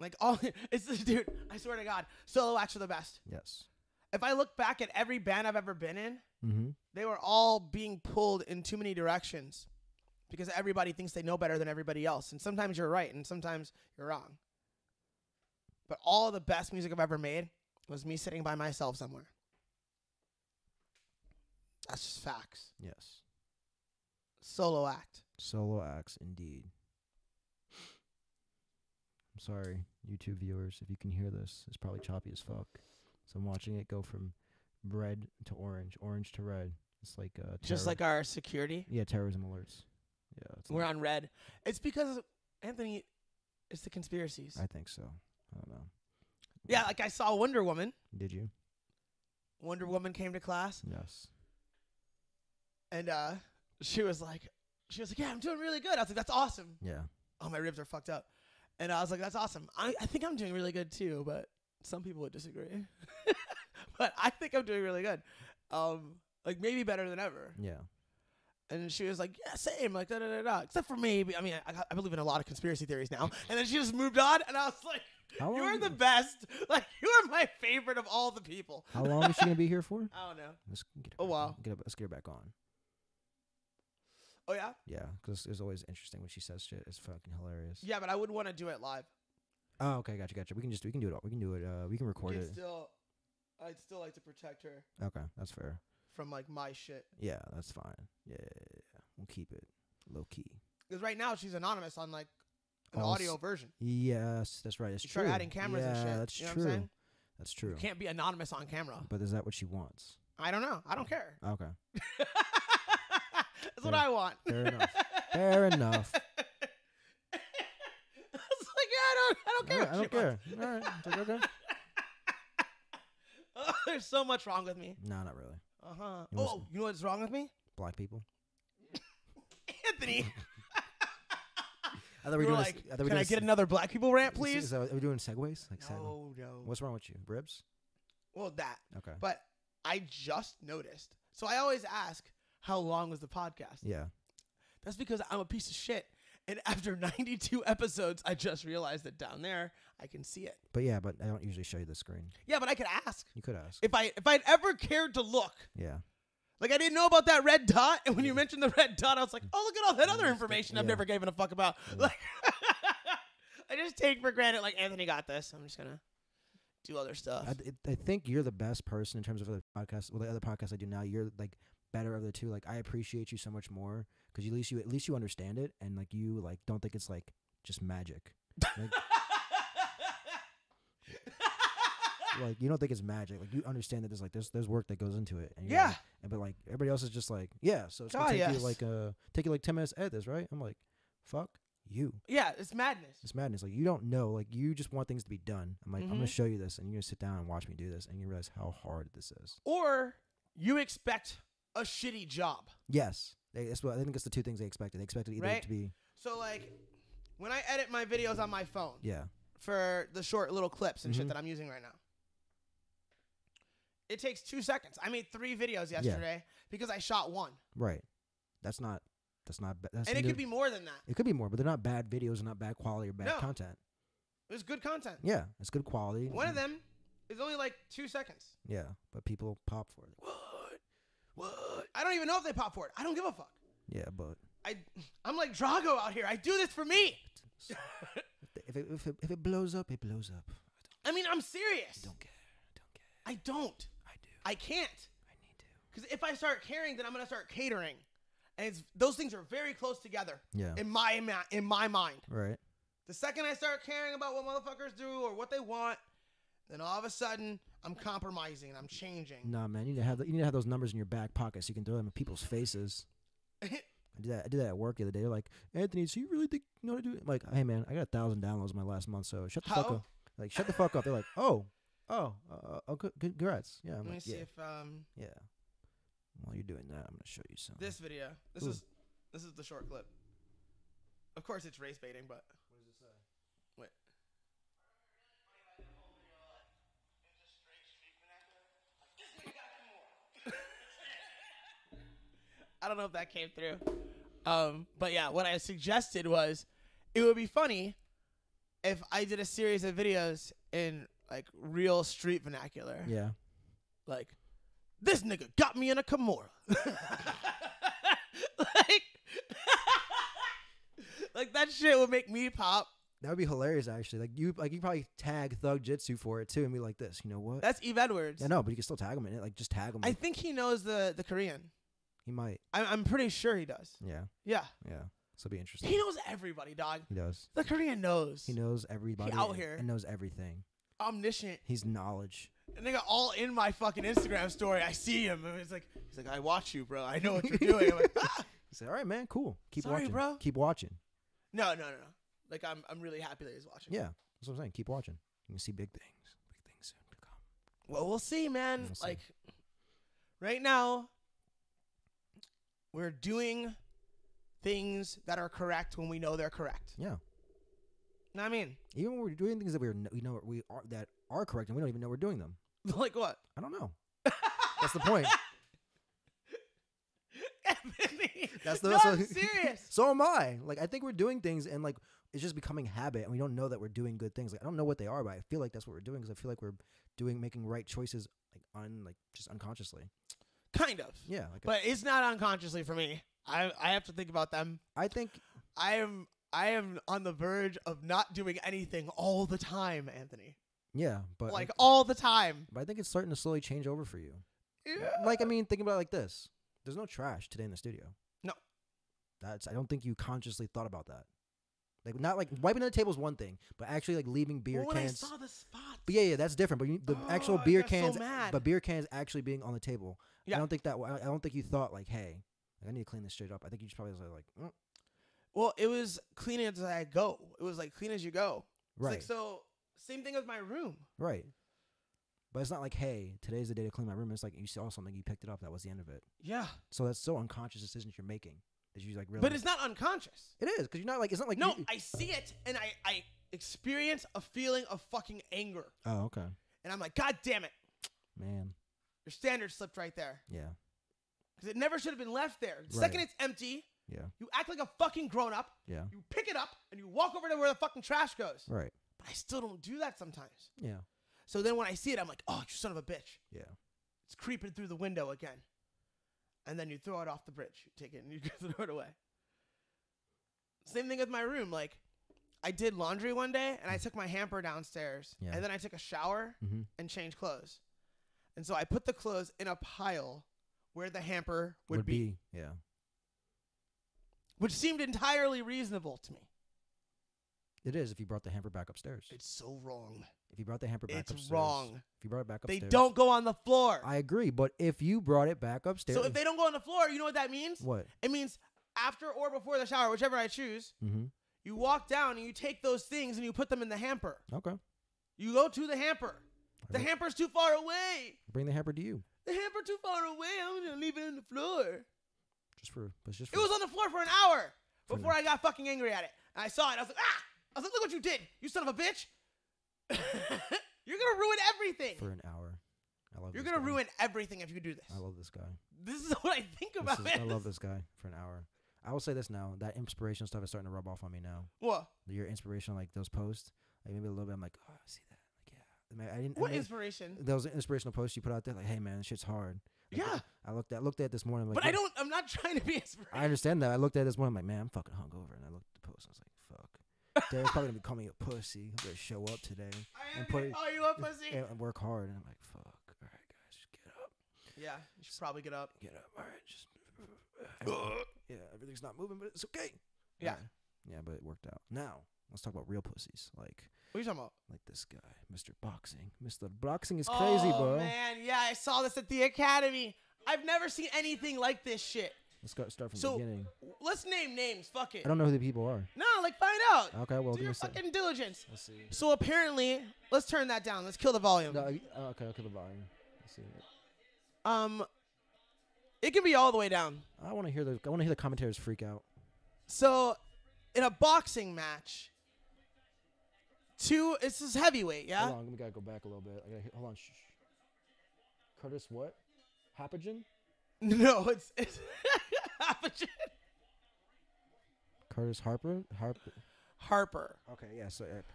Like, all it's dude, I swear to God, solo acts are the best. Yes. If I look back at every band I've ever been in, Mm-hmm. they were all being pulled in too many directions because everybody thinks they know better than everybody else. And sometimes you're right and sometimes you're wrong. But all the best music I've ever made was me sitting by myself somewhere. That's just facts. Yes. Solo act. Solo acts, indeed. I'm sorry, YouTube viewers, if you can hear this. It's probably choppy as fuck. So I'm watching it go from red to orange, orange to red. It's like Just like our security. yeah, terrorism alerts. Yeah, it's We're like, on red. It's because, Anthony, it's the conspiracies. I think so. I don't know. Yeah, like I saw Wonder Woman. Did you? Wonder Woman came to class, Yes. and she was like, yeah, I'm doing really good. I was like, that's awesome. Yeah. Oh, my ribs are fucked up. And I was like, that's awesome. I think I'm doing really good too, but some people would disagree. But I think I'm doing really good. Like maybe better than ever. Yeah. And she was like, yeah, same, like da da da da. Except for me. I mean, I believe in a lot of conspiracy theories now. And then she just moved on, and I was like, How long you're is the it? best. Like you're my favorite of all the people. How long is she gonna be here for? I don't know. Let's get her Oh, back wow. on. Let's get her back on. Oh yeah. Yeah, because it's always interesting when she says shit. It's fucking hilarious. Yeah, but I wouldn't want to do it live. Oh, okay, gotcha. We can do it. We can do it. We can record it. I'd still like to protect her Okay, that's fair. from like my shit. Yeah, that's fine. Yeah. We'll keep it low key. Because right now she's anonymous on like an Also- audio version. Yes, that's right. It's You true. start adding cameras and shit. That's You know what true. I'm saying? That's true. You can't be anonymous on camera. But is that what she wants? I don't know. I don't care. Okay. That's what I want. Fair enough. Fair enough. It's like, yeah, I don't care. All right, I don't care. All right. It's like, okay. Oh, there's so much wrong with me. No, not really. Uh-huh. You want Oh, you know what's wrong with me? Black people. Anthony. I thought we You were were doing. like, can I get another black people rant, please? Are we doing segues? Like No. What's wrong with you? Ribs? Well, that. Okay. But I just noticed. So I always ask, how long was the podcast? Yeah. That's because I'm a piece of shit. And after 92 episodes, I just realized that down there, I can see it. But I don't usually show you the screen. Yeah, but I could ask. You could ask. If I'd ever cared to look. Yeah. Like, I didn't know about that red dot. And when you mentioned the red dot, I was like, oh, look at all that other Yeah. information I've never given a fuck about. Yeah. Like, I just take for granted, like, Anthony got this. I'm just going to do other stuff. I think you're the best person in terms of the podcast. Well, the other podcasts I do now, you're like better of the two. Like, I appreciate you so much more because at least you understand it and like you like don't think it's like just magic. Like, like you don't think it's magic. Like you understand that there's work that goes into it. And you're Yeah. like- but like everybody else is just like so it's gonna take you like 10 minutes to edit this, right? I'm like, fuck you. Yeah, it's madness. It's madness. Like you don't know. Like you just want things to be done. I'm like, I'm gonna show you this, and you're gonna sit down and watch me do this, and you realize how hard this is. Or you expect a shitty job. Yes, that's what I think. It's the two things they expected. They expected either Right? to be So, like, when I edit my videos on my phone for the short little clips and shit that I'm using right now, it takes 2 seconds. I made 3 videos yesterday because I shot one. right. That's not. That's And it could be more than that. It could be more, but they're not bad videos, or not bad quality or bad No. content. It was good content. Yeah, it's good quality. One of them is only like 2 seconds. Yeah, but people pop for it. What? I don't even know if they pop for it. I don't give a fuck. Yeah, but I'm like Drago out here. I do this for me. if it blows up, it blows up. I mean, I'm serious. I don't care. I don't. I do. I can't. I need to. Because if I start caring, then I'm going to start catering. And those things are very close together Yeah. in my mind. Right. The second I start caring about what motherfuckers do or what they want, then all of a sudden I'm compromising and I'm changing. Nah, man, you need to have those numbers in your back pocket so you can throw them in people's faces. I did that at work the other day. They're like, Anthony, so you really think you know how to do it? I'm like, hey man, I got 1,000 downloads my last month, so shut the fuck up. Like, shut the fuck up. They're like, oh, congrats. Yeah, I'm Let me like, see yeah, if yeah. While you're doing that, I'm gonna show you something. this video. This is the short clip. Of course it's race baiting, but What does it say? wait. I don't know if that came through. But yeah, what I suggested was it would be funny if I did a series of videos in like real street vernacular. Yeah. Like, this nigga got me in a Kimura. like that shit would make me pop. That would be hilarious, actually. Like you probably tag Thug Jitsu for it too, and be like this. You know what? That's Eve Edwards. Yeah, no, but you can still tag him in it. Like just tag him. I think he knows the Korean. He might. I'm pretty sure he does. Yeah. Yeah. Yeah. So it'll be interesting. He knows everybody, dog. He does. The Korean knows. He knows everybody. out here. and knows everything. Omniscient. He's knowledge. And they got all in my fucking Instagram story. I see him. And he's like, I watch you, bro. I know what you're doing. I'm like, ah! He said, "All right, man, cool. Keep Sorry, watching, bro. Keep watching." No. Like I'm really happy that he's watching. Yeah, that's what I'm saying. Keep watching. You can see big things. Big things soon to come. Well, we'll see, man. We'll see. Like, right now, we're doing things that are correct when we know they're correct. Yeah. Know what I mean? Even when we're doing things that we are that are correct, and we don't even know we're doing them. Like what? I don't know. That's the point. That's the. No, so, I'm serious. So am I. Like I think we're doing things, and like it's just becoming habit, and we don't know that we're doing good things. Like I don't know what they are, but I feel like that's what we're doing because I feel like we're making right choices, just unconsciously. Kind of. Yeah. But it's not unconsciously for me. I have to think about them. I think I am on the verge of not doing anything all the time, Anthony. yeah, but Like all the time. but I think it's starting to slowly change over for you. Yeah. Like I mean, think about it like this: there's no trash today in the studio. No. I don't think you consciously thought about that. Like not like wiping the table is one thing, but actually like leaving beer Well, when cans. I saw the spots. But yeah, that's different. But the actual I beer got so cans, mad. but beer cans actually being on the table. Yeah. I don't think you thought like, hey, I need to clean this straight up. I think you just probably was like, oh. Well, it was clean as I go. It was like clean as you go. It's Right. Like, so same thing with my room. Right. But it's not like, hey, today's the day to clean my room. It's like you saw something, you picked it up. That was the end of it. Yeah. So that's so unconscious decisions you're making that you like really. But it's not unconscious. It is because you're not like it's not like No, you- I see it and I experience a feeling of fucking anger. Oh, okay, And I'm like, God damn it. man. Your standard slipped right there. Yeah. Because it never should have been left there. The Right. second it's empty, Yeah. you act like a fucking grown up. Yeah. You pick it up and you walk over to where the fucking trash goes. Right. But I still don't do that sometimes. Yeah. So then when I see it, I'm like, oh, you son of a bitch. Yeah. It's creeping through the window again. And then you throw it off the bridge. You take it and you throw it away. Same thing with my room. Like, I did laundry one day and I took my hamper downstairs. Yeah. And then I took a shower Mm-hmm. and changed clothes. And so I put the clothes in a pile where the hamper would be. Yeah. Which seemed entirely reasonable to me. It is if you brought the hamper back upstairs. It's so wrong. If you brought the hamper back It's upstairs. wrong. If you brought it back They upstairs. don't go on the floor. I agree, but if you brought it back upstairs. So if they don't go on the floor, you know what that means? What? It means after or before the shower, whichever I choose, Mm-hmm. you walk down and you take those things and you put them in the hamper. Okay. You go to the hamper. The Okay. hamper's too far away. Bring the hamper to you. The hamper too far away. I'm gonna leave it on the floor. But it's just It for was on the floor for an hour For before I got fucking angry at it. And I saw it. I was like, ah! I was like, look what you did, you son of a bitch. You're gonna ruin everything. for an hour. I love. You're this gonna guy. ruin everything if you do this. I love this guy. This is what I think about it. I love this guy for an hour. I will say this now. That inspirational stuff is starting to rub off on me now. What? Your inspiration, like those posts, like maybe a little bit. I'm like, oh, I see that. Like, yeah. I, mean, I didn't. What I mean, inspiration? those inspirational posts you put out there, like, hey man, this shit's hard. Like, Yeah. I looked at it this morning. Like, But I'm not trying to be inspirational. I understand that. I looked at it this morning. I'm like, man, I'm fucking hungover. And I looked at the post. I was like, fuck. Derek's probably gonna be calling me a pussy. I'm gonna show up today I am and gonna call you a pussy. and work hard. And I'm like, fuck. All right, guys, just get up. Yeah, you should probably get up. Get up. All right, just. Yeah, everything's not moving, but it's okay. Yeah. Yeah, but it worked out. Now let's talk about real pussies, like What are you talking about? this guy, Mr. Boxing. Mr. Boxing is crazy, oh, bro. Man, yeah, I saw this at the academy. I've never seen anything like this shit. Let's start from So- the beginning. Let's name names. Fuck it. I don't know who the people are. No, like find out. Okay, well, Do give your me a second. fucking diligence. Let's see. So apparently, let's turn that down. Let's kill the volume. No, okay, I'll kill the volume. Let's see. It can be all the way down. I want to hear the commentators freak out. So, in a boxing match, this is heavyweight, yeah? Hold on, we gotta go back a little bit. Hold on. Shh. Curtis, what? Hapagen? No, it's opposite. Curtis Harper? Harper. Okay, yeah.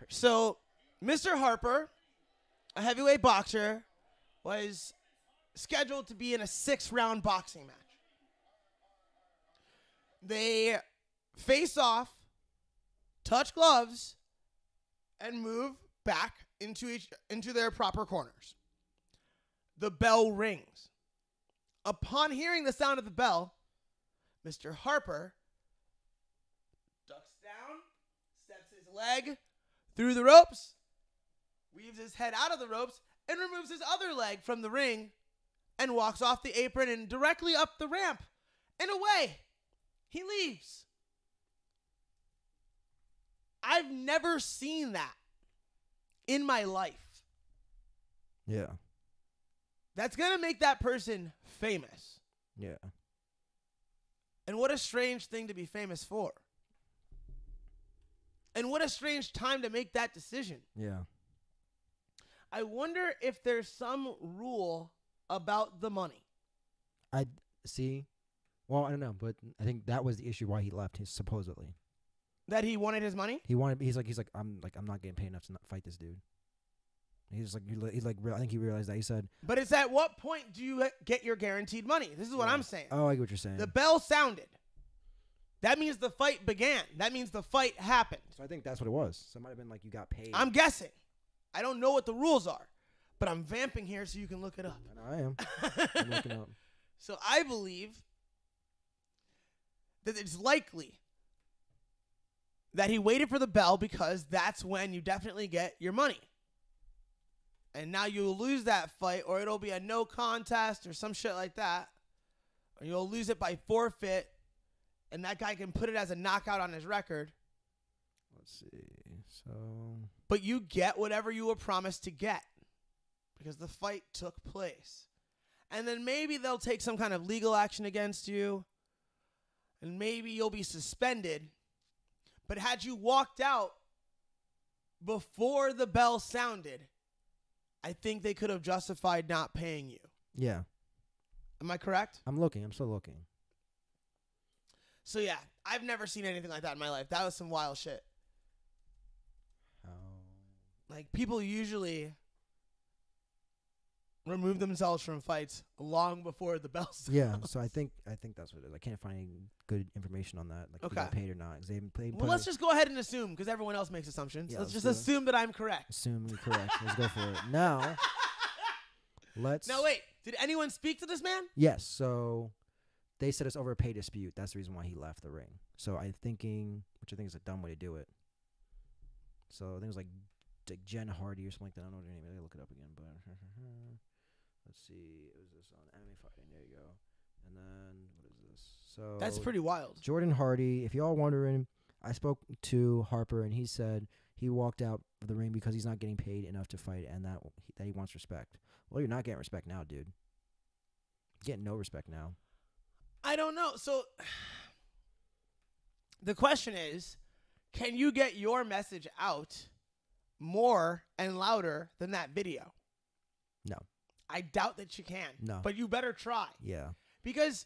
So, Mr. Harper, a heavyweight boxer, was scheduled to be in a 6-round boxing match. They face off, touch gloves, and move back into their proper corners. The bell rings. Upon hearing the sound of the bell, Mr. Harper ducks down, steps his leg through the ropes, weaves his head out of the ropes, and removes his other leg from the ring, and walks off the apron and directly up the ramp and away. He leaves. I've never seen that in my life. Yeah. That's going to make that person famous. Yeah. And what a strange thing to be famous for. And what a strange time to make that decision. Yeah. I wonder if there's some rule about the money. I see. Well, I don't know, but I think that was the issue why he left. Supposedly That he wanted his money? he wanted. He's like I'm not getting paid enough to not fight this dude. He's like I think he realized that. He said, But it's at what point do you get your guaranteed money? This is what Yeah. I'm saying. "Oh, I get what you're saying." The bell sounded. That means the fight began. That means the fight happened. So I think that's what it was. So it might have been like you got paid. I'm guessing. I don't know what the rules are, but I'm vamping here so you can look it up. I know I am. I'm looking up. So I believe that it's likely that he waited for the bell because that's when you definitely get your money. And now you'll lose that fight, or it'll be a no contest or some shit like that. Or you'll lose it by forfeit, and that guy can put it as a knockout on his record. Let's see. So But you get whatever you were promised to get because the fight took place. And then maybe they'll take some kind of legal action against you, and maybe you'll be suspended. But had you walked out before the bell sounded, I think they could have justified not paying you. yeah, Am I correct? I'm looking. I'm still looking. So, yeah, I've never seen anything like that in my life. That was some wild shit. Like, people usually remove themselves from fights long before the bell sounds. Yeah, so I think that's what it is. I can't find any good information on that, like if you got Okay. paid or not. 'Cause they put Well, let's just go ahead and assume, because everyone else makes assumptions. Yeah, let's just let's do it. assume that I'm correct. assume you're correct. Let's go for it. Now, let's. Now, wait. Did anyone speak to this man? Yes, so they said it's over a pay dispute. That's the reason why he left the ring. So I'm thinking, which I think is a dumb way to do it. So I think it was like Jen Hardy or something like that. I don't know what her name is. I gotta look it up again. But let's see. It was this on Anime Fighting. There you go. And then what is this? So That's pretty wild. Jordan Hardy. If y'all wondering, I spoke to Harper and he said he walked out of the ring because he's not getting paid enough to fight and that he wants respect. Well, you're not getting respect now, dude. You're getting no respect now. I don't know. So the question is, can you get your message out more and louder than that video? No. I doubt that you can. No. But you better try. Yeah. Because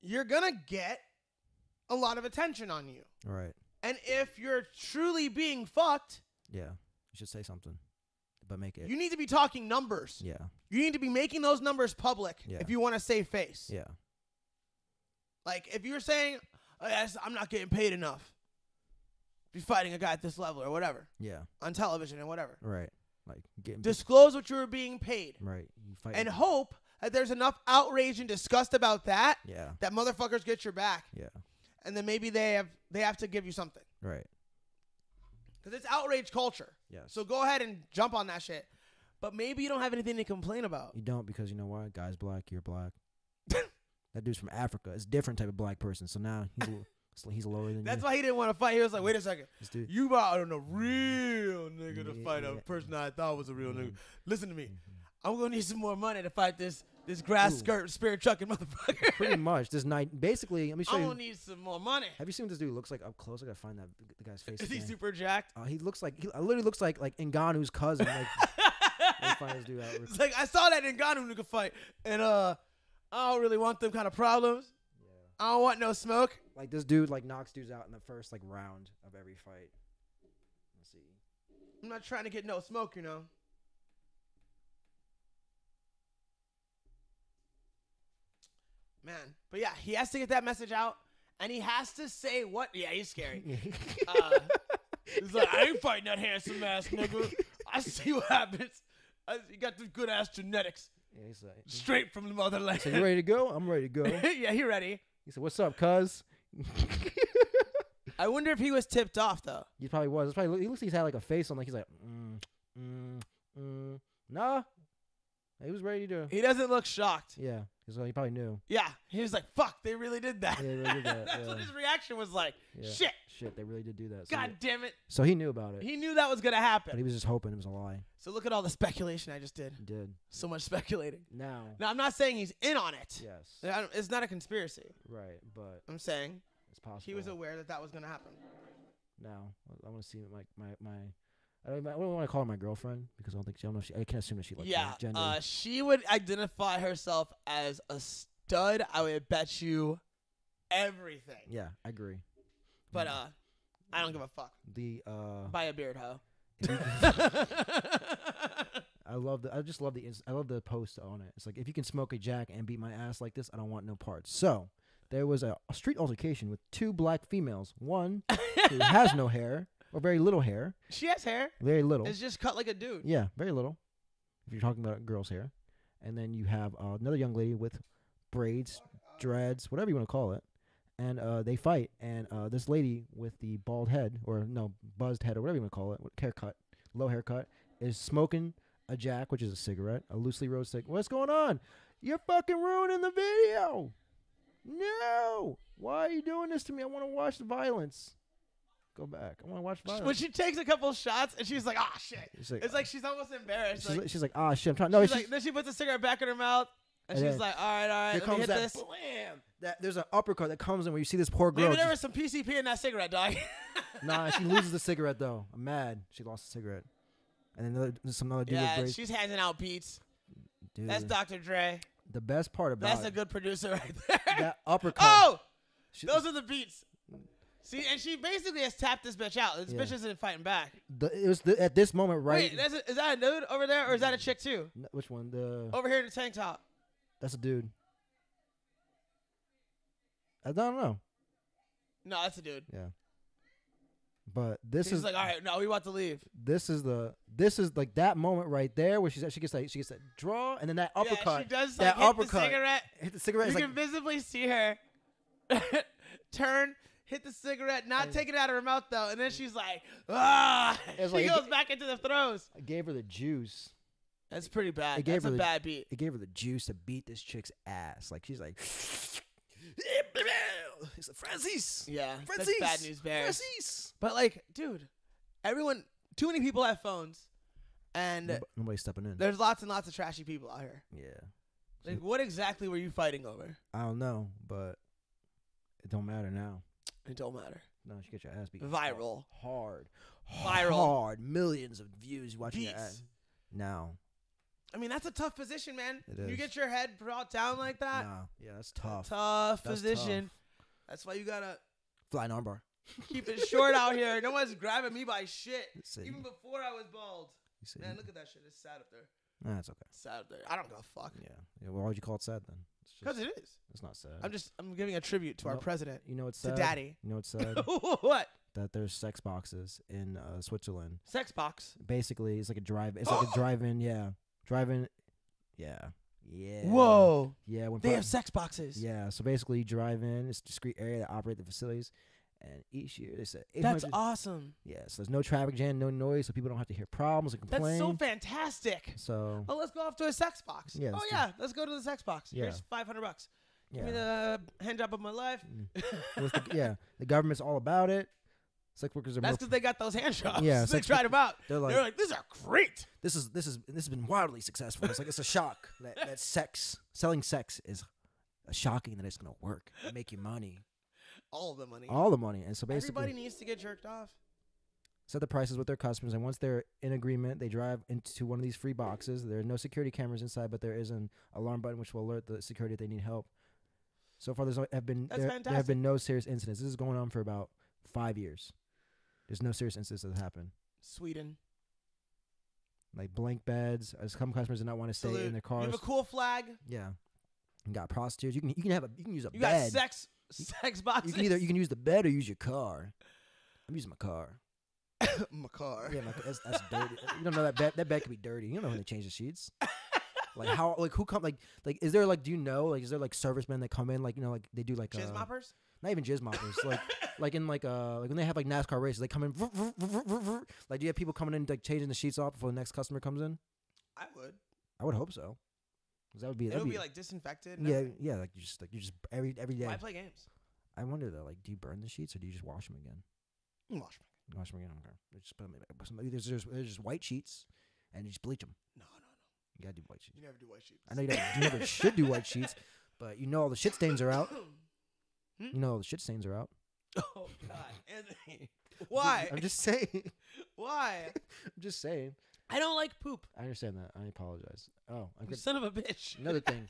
you're going to get a lot of attention on you. All right. And if you're truly being fucked, Yeah. You should say something. But make it. you need to be talking numbers. Yeah. You need to be making those numbers public Yeah. if you want to save face. Yeah. Like, if you're saying, oh, yes, I'm not getting paid enough to be fighting a guy at this level or whatever Yeah. on television and whatever, Right. Like getting. disclose what you were being paid Right. You fight. and hope that there's enough outrage and disgust about that Yeah. that motherfuckers get your back. Yeah. And then maybe they have to give you something. Right. Because it's outrage culture. Yes. So go ahead and jump on that shit. But maybe you don't have anything to complain about. You don't because you know what? Guy's black. You're black. That dude's from Africa. It's a different type of black person. So now he's lower than That's you. why he didn't want to fight. He was like, wait a second. This dude. You brought on a real nigga to fight a Yeah. person I thought was a real nigga. Mhm. Listen to me. Mhm. I'm going to need some more money to fight this grass Ooh. skirt spirit chucking motherfucker. Pretty much. This night. Basically, let me show I'm you. going to need some more money. Have you seen what this dude looks like up close? I gotta find the guy's face. Is he again. super jacked? He looks like he literally looks like Ngannou's cousin. Like, let me find this dude out. It's like, I saw that Ngannou nigga fight, and I don't really want them kind of problems. Yeah. I don't want no smoke. Like this dude like knocks dudes out in the first like round of every fight. Let's see. I'm not trying to get no smoke, you know. Man. But yeah, he has to get that message out, and he has to say what. Yeah, he's scary. He's like, I ain't fighting that handsome ass nigga. I see what happens. You got the good ass genetics. Yeah, he's like, Straight from the motherland. so you ready to go? I'm ready to go. Yeah, he ready. He said, "What's up, cuz?" I wonder if he was tipped off, though. He probably was. It's probably, he looks like he's had like a face on. Like he's like, nah. He was ready to. He doesn't look shocked. Yeah, so he probably knew. Yeah, he was like, fuck, they really did that. Yeah, they really did that, That's what yeah. his reaction was like. Yeah. Shit. They really did do that. So God damn it. So he knew about it. He knew that was going to But happen. he was just hoping it was a lie. So look at all the speculation I just did. He did. So much speculating. Now. Now, I'm not saying he's in on it. Yes. It's not a conspiracy. Right, but I'm saying it's possible. he was aware that that was going to happen. Now I want to see my I don't want to call her my girlfriend because I don't know if I can assume that she likes Yeah, gender. she would identify herself as a stud. I would bet you everything. Yeah, I agree. But I don't give a fuck. The Buy a beard, hoe. I just love the post on it. It's like if you can smoke a jack and beat my ass like this, I don't want no parts. So there was a street altercation with 2 black females. One who has no hair or very little hair. She has hair. Very little. It's just cut like a dude. Yeah, very little. If you're talking about a girl's hair. And then you have another young lady with braids, dreads, whatever you want to call it. And they fight. And this lady with the bald head, or no, buzzed head, or whatever you want to call it, haircut, low haircut, is smoking a jack, which is a cigarette, a loosely rolled cigarette. What's going on? You're fucking ruining the video. No. Why are you doing this to me? I want to watch the violence. Go back. I want to watch violence. When she takes a couple shots and she's like, "Ah, shit." It's like she's almost embarrassed. She's like, "Ah, shit." I'm trying. No, then she puts a cigarette back in her mouth and she's like, "All right, here let me hit comes that this." blam. There's an uppercut that comes in where you see this poor girl. Maybe there was some PCP in that cigarette, dog. Nah, she loses the cigarette though. I'm mad. She lost the cigarette. And then there's some other dude with Yeah, braids. she's handing out beats. Dude, That's Dr. Dre. the best part about That's a good producer right there. that uppercut. Oh, those are the beats. See, and she basically has tapped this bitch out. This bitch isn't fighting back. It was at this moment, right? Wait, is that a dude over there, or is that a chick too? Which one? Over here in the tank top. That's a dude. I don't know. No, that's a dude. Yeah. But this She's is like, all right, no, we want to leave. This is like that moment right there where she gets that draw, and then that uppercut. Yeah, she does that like, uppercut. hit the cigarette. It's You like, can visibly see her turn, hit the cigarette, not take it out of her mouth though, and then she's like, ah. She like, goes back into the throws. I gave her the juice. That's pretty bad. It gave That's her a bad beat. It gave her the juice to beat this chick's ass. Like she's like, it's a Francis. Yeah, Francis. that's bad news bears. Francis. But like, dude, too many people have phones, and Nobody's stepping in. there's lots and lots of trashy people out here. Yeah. Like, what exactly were you fighting over? I don't know, but it don't matter now. It don't matter. No, you get your ass beat. Viral. Hard. Viral. Hard. Millions of views watching your Beats. ass. Now. I mean, that's a tough position, man. It You is. get your head brought down like that. Nah. Yeah, that's tough. Tough That's position. tough. That's why you gotta Flying armbar. keep it short out here. No one's grabbing me by shit. See. Even before I was bald. You see. Man, look at that shit. It's sad up there. Nah, it's okay. It's sad up there. I don't give a fuck. Yeah. Well, why would you call it sad then? Because it is. It's not sad. I'm giving a tribute to our Nope. president. You know what's To sad? daddy. You know what's sad? What? That there's sex boxes in Switzerland. Sex box. Basically, it's like a drive. It's like a drive-in. Yeah. Drive-in. Yeah. Yeah. Whoa. Yeah. When They have sex boxes. Yeah. So basically, you drive in. It's a discrete area that operate the facilities. And each year, they said 800. That's awesome. Yeah. So there's no traffic jam, no noise, so people don't have to hear problems and complain. That's so fantastic. So. Oh, let's go off to a sex box. Yeah, Oh let's do yeah, let's go to the sex box. Yeah. Here's $500. Give me Yeah. the hand job of my life. Yeah. The government's all about it. Sex workers are That's more. because they got those hand jobs. Yeah, they sex tried them out. They're like, These are great. this has been wildly successful. It's like it's a shock that selling sex is shocking that it's gonna work and make you money, All the money. all the money. And so basically, Everybody needs to get jerked off. set the prices with their customers, and once they're in agreement, they drive into one of these free boxes. There are no security cameras inside, but there is an alarm button which will alert the security if they need help. So far, there have been no serious incidents. This is going on for about 5 years. There's no serious incidents that happen. Sweden. Like blank beds. Some customers do not want to stay Salute. in their cars. You have a cool flag. Yeah, you got prostitutes. You can use a You got bed. sex boxes. You can use the bed or use your car. I'm using my car. my car. Yeah, that's dirty. You don't know that bed. That bed could be dirty. You don't know when they change the sheets. Who come like is there like do you know like is there like servicemen that come in like you know like they do like Jizz moppers? not even jizz moppers like in like when they have like NASCAR races they come in like do you have people coming in like changing the sheets off before the next customer comes in? I would. I would hope so. 'Cause that would be It would be like disinfected. And yeah everything. like you just every day. Why play games? I wonder though like do you burn the sheets or do you just wash them again? Wash them. Wash them again. Okay. Just put them, there's just white sheets and you just bleach them. No. You gotta do white sheets. You never do white sheets. I know you never should do white sheets, but you know all the shit stains are out. You know all the shit stains are out. Oh God, Anthony. Why? I'm just saying. Why? I'm just saying. I don't like poop. I understand that. I apologize. Oh, You son of a bitch. another thing.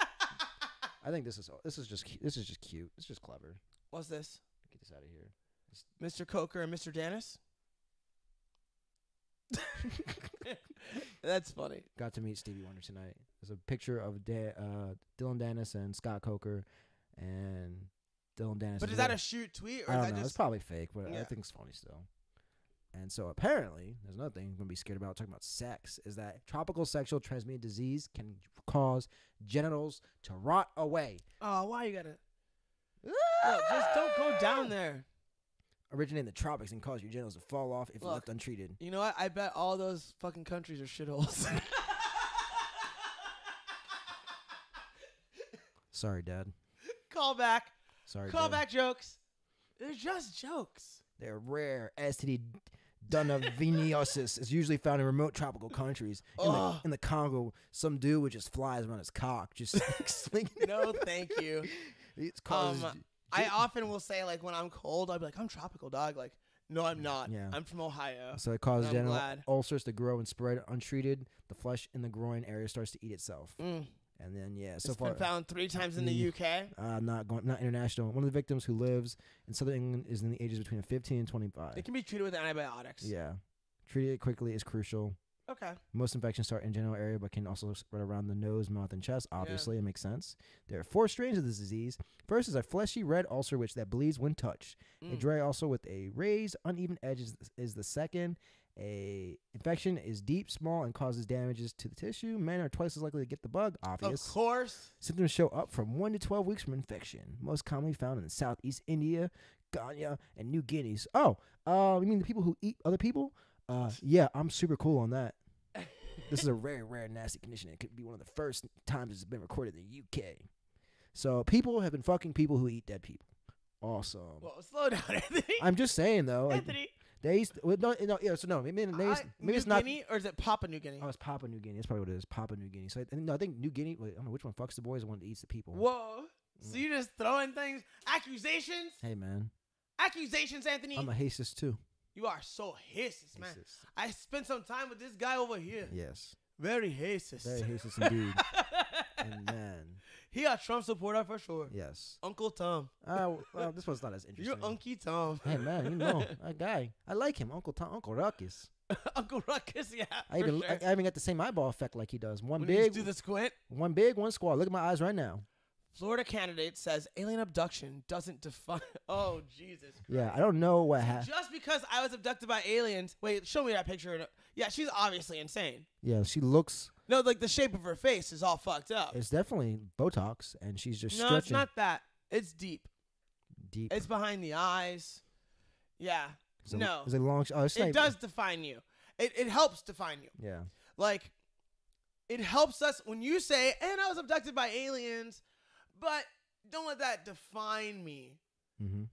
I think this is just cute. It's just clever. What's this? Get this out of here. Mr. Coker and Mr. Dennis? That's funny. Got to meet Stevie Wonder tonight. There's a picture of Dylan Dennis and Scott Coker, and Dylan Dennis. But is that a shoot tweet or I is don't that know. just It's probably fake, but I Yeah. think it's funny still. And so apparently, there's another thing I'm gonna be scared about talking about sex is that tropical sexual transmitted disease can cause genitals to rot away. Oh, why you gotta? Look, just don't go down there. Originate in the tropics and cause your genitals to fall off if Look. left untreated. You know what? I bet all those fucking countries are shitholes. Sorry, Dad. Call back. Sorry, Call Dad. back jokes. They're just jokes. They're rare. STD Dunaveniosis is usually found in remote tropical countries. In the Congo, some dude would just flies around his cock, just slinging it. No, thank you. It's causes I often will say, like, when I'm cold, I'll be like, I'm tropical, dog. Like, no, I'm not. Yeah. I'm from Ohio. So it causes I'm genital glad. ulcers to grow and spread untreated. The flesh in the groin area starts to eat itself. And then, so It's far, been found 3 times in the UK. not international. One of the victims who lives in southern England is in the ages between 15 and 25. It can be treated with antibiotics. Yeah. Treating it quickly is crucial. Okay. Most infections start in genital area, but can also spread around the nose, mouth, and chest. Obviously, it makes sense. There are 4 strains of this disease. First is a fleshy red ulcer, which that bleeds when touched. A dry ulcer with a raised, uneven edge is the second. A infection is deep, small, and causes damages to the tissue. Men are twice as likely to get the bug. Obvious. Of course. Symptoms show up from 1 to 12 weeks from infection. Most commonly found in Southeast India, Ghana, and New Guinea. Oh, you mean the people who eat other people? Yeah, I'm super cool on that. This is a very rare, nasty condition. It could be one of the first times it's been recorded in the UK. So people have been fucking people who eat dead people. Awesome. Well, slow down, Anthony. I'm just saying though. Like, Anthony. they used maybe New it's not. Guinea, or is it Papua New Guinea? Oh, it's Papua New Guinea. That's probably what it is. Papua New Guinea. So I think New Guinea. I don't know which one fucks the boys and one that eats the people. Whoa. So you're just throwing things, accusations? Hey man, Accusations, Anthony. I'm a racist too. You are so racist, man. Racist. I spent some time with this guy over here. Yes. Very racist. Very racist indeed. And man, He a Trump supporter for sure. yes. Uncle Tom. Well, this one's not as interesting. You're Unky Tom. Hey man, you know that guy. I like him, Uncle Tom, Uncle Ruckus. Uncle Ruckus, yeah. I for even sure. I even got the same eyeball effect like he does. One When you just big, do the squint. one big, one squall. Look at my eyes right now. Florida candidate says alien abduction doesn't define. Oh, Jesus Christ. Yeah, I don't know what happened. Just because I was abducted by aliens. Wait, show me that picture. Yeah, she's obviously insane. Yeah, she looks. No, like the shape of her face is all fucked up. It's definitely Botox, and she's just No, stretching it's not that. It's deep. deep. It's behind the eyes. Yeah. Is it- No. is it long? Oh, it's It not- does define you. It helps define you. Yeah. Like, it helps us when you say, and I was abducted by aliens, but don't let that define me. Mm-hmm.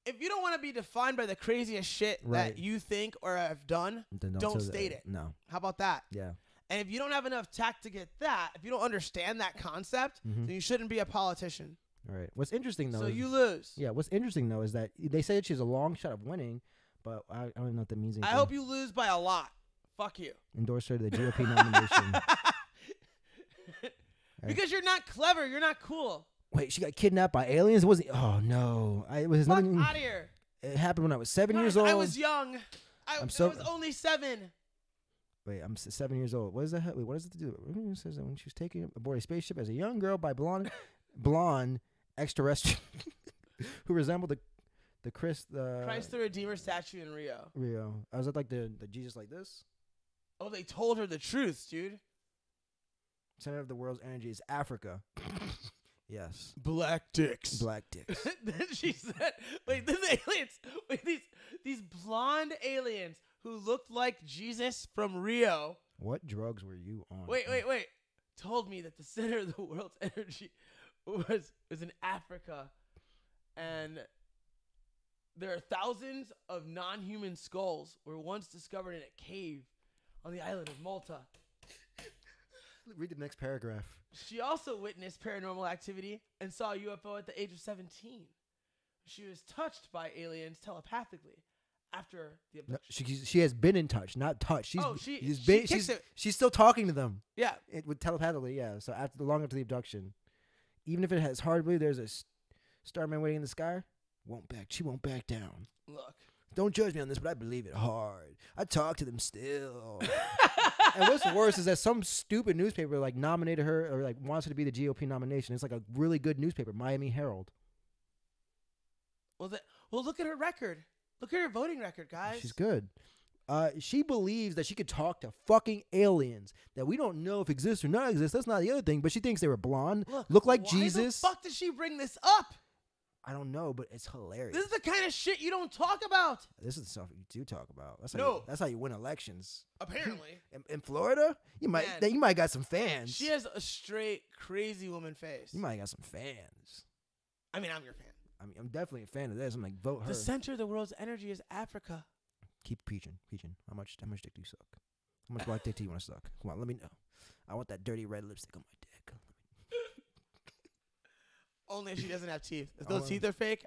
If you don't want to be defined by the craziest shit Right. that you think or have done, Then don't say that. state it. No. How about that? Yeah. And if you don't have enough tact to get that, if you don't understand that concept, Mhm. then you shouldn't be a politician. All right. What's interesting though? So is- you lose. Yeah. What's interesting though is that they say that she's a long shot of winning, but I don't know what that means. I anything. hope you lose by a lot. Fuck you. Endorse her to the GOP nomination. Because you're not clever. You're not cool. Wait, she got kidnapped by aliens? Was it? Oh no! It was Fuck nothing. out of here. It happened when I was 7 years Guys, old. I was young. I I'm so- was only 7. Wait, I'm 7 years old. What is that? Wait, what does it do? It says that when she was taken aboard a spaceship as a young girl by blonde extraterrestrial who resembled the Christ the Redeemer statue in Rio. Rio. I was at like the Jesus like this. Oh, they told her the truth, dude. Center of the world's energy is Africa. Yes. Black dicks. Black dicks. Then she said, wait, then the aliens, wait, these blonde aliens who looked like Jesus from Rio, What drugs were you on? wait, told me that the center of the world's energy was in Africa, and there are thousands of non-human skulls were once discovered in a cave on the island of Malta. Read the next paragraph. She also witnessed paranormal activity and saw a UFO at the age of 17. She was touched by aliens telepathically after the No, abduction. she has been in touch, not touched. She's, Oh, she been, kicks it. she's still talking to them. Yeah. With telepathically, yeah. So long after the abduction, even if it has hard to believe there's a starman waiting in the sky, she won't back down. Look. Don't judge me on this, but I believe it hard. I talk to them still. And what's worse is that some stupid newspaper like nominated her or like wants her to be the GOP nomination. It's like a really good newspaper, Miami Herald. Well, look at her record. Look at her voting record, guys. She's good. She believes that she could talk to fucking aliens that we don't know if exist or not exist. That's not the other thing. But she thinks they were blonde, look like Jesus. Why the fuck did she bring this up? I don't know, but it's hilarious. This is the kind of shit you don't talk about. This is the stuff you do talk about. That's how you win elections. Apparently. In Florida, you might got some fans. She has a straight crazy woman face. You might got some fans. I mean, I'm your fan. I mean, I'm definitely a fan of this. I'm like, vote her. The center of the world's energy is Africa. Keep preaching. How much dick do you suck? How much black dick do you want to suck? Come on, let me know. I want that dirty red lipstick on my dick. Only if she doesn't have teeth. If those teeth are fake,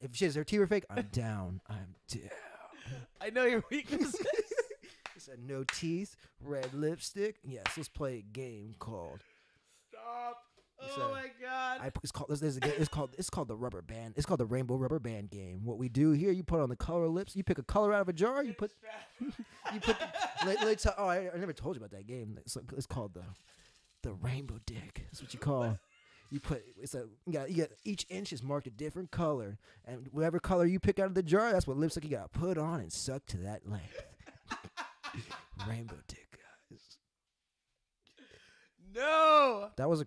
if she has her teeth are fake, I'm down. I'm down. I know your weaknesses. He said no teeth, red lipstick. Yes, let's play a game called. Stop. Oh my god. It's called the rubber band. It's called the rainbow rubber band game. What we do here, you put on the color lips. You pick a color out of a jar. You put. I never told you about that game. It's called the rainbow dick. That's what you call. You put you got each inch is marked a different color, and whatever color you pick out of the jar, that's what lipstick you got to put on and suck to that length. Rainbow dick. No. That was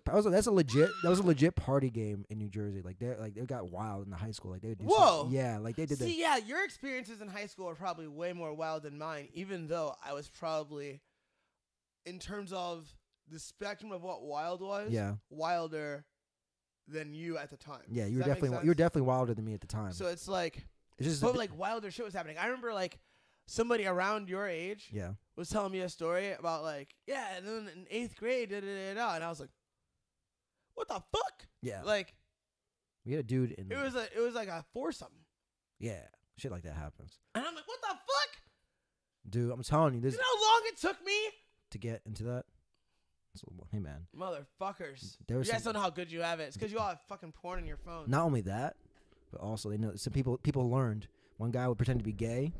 a legit party game in New Jersey. Like they got wild in the high school. Like they would do. Whoa. Yeah, like they did. See, yeah, your experiences in high school are probably way more wild than mine. Even though I was probably, in terms of the spectrum of what wild was, wilder than you at the time. Yeah, you were definitely wilder than me at the time. So it's just like wilder shit was happening. I remember like somebody around your age. Yeah. Was telling me a story about and then in 8th grade, and I was like, what the fuck? Yeah. Like, we had a dude in. It was like a foursome. Yeah, shit like that happens. And I'm like, what the fuck? Dude, I'm telling you, this. You know how long it took me to get into that? So, hey man, motherfuckers! You guys don't know how good you have it. It's because you all have fucking porn on your phone. Not only that, but also they know some people learned. One guy would pretend to be gay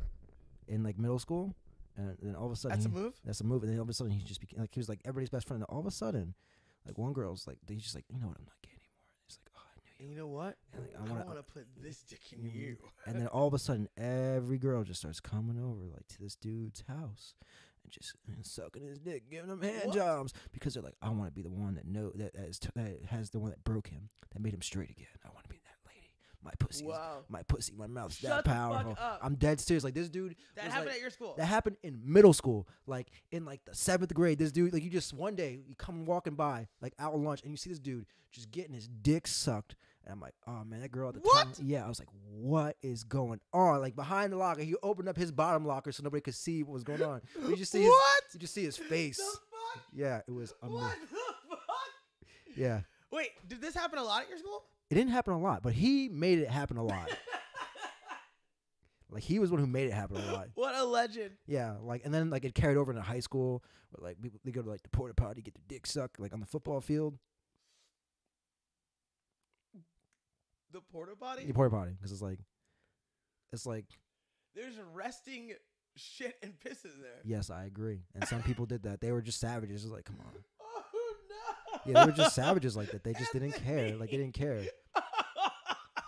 in like middle school. And then all of a sudden, that's a move. That's a move. And then all of a sudden, he just became like he was like everybody's best friend. And all of a sudden, like one girl's like, he's just like, you know what, I'm not gay anymore. He's like, oh, I knew you. You know what? And like, I want to put this dick in you. And then all of a sudden, every girl just starts coming over like to this dude's house and just sucking his dick, giving him hand jobs because they're like, I want to be the one that has the one that broke him, that made him straight again. I want to be that lady. My mouth's that powerful. I'm dead serious. Like this dude. That happened at your school. That happened in middle school. Like in like the 7th grade. This dude, like you just one day you come walking by like out on lunch and you see this dude just getting his dick sucked. And I'm like, oh man, that girl at the time. Yeah, I was like, what is going on? Like behind the locker, he opened up his bottom locker so nobody could see what was going on. But you just see you just see his face. The fuck? Yeah, it was amazing. What the fuck? Yeah. Wait, did this happen a lot at your school? It didn't happen a lot, but he made it happen a lot. Like he was one who made it happen a lot. What a legend. Yeah, like and then like it carried over into high school where like people they go to like the porta potty, get their dick sucked like on the football field. The porta potty? The porta potty, because it's like there's resting shit and piss in there. Yes, I agree. And some people did that. They were just savages. It was like, come on. Oh no. Yeah, they were just savages like that. They just didn't care. Like they didn't care.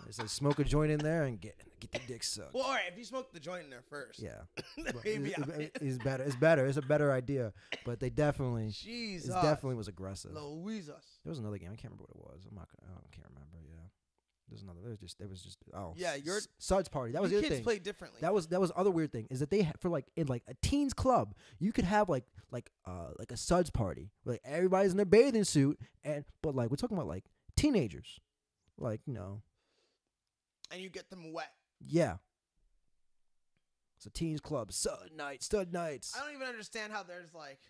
It's like smoke a joint in there and get the dick sucked. Well, all right, if you smoke the joint in there first. Yeah. Maybe it's better. It's better. It's a better idea. But they definitely Jesus. It definitely was aggressive. Louises. There was another game. I can't remember what it was. I can't remember. Yeah. There's another. There was just yeah. Your Suds party. That was the other kids thing. play differently. That was other weird thing is that they for like in like a teens club you could have like a Suds party where like everybody's in their bathing suit but like we're talking about like teenagers, like and you get them wet. Yeah. It's a teens club. Stud nights. I don't even understand how there's like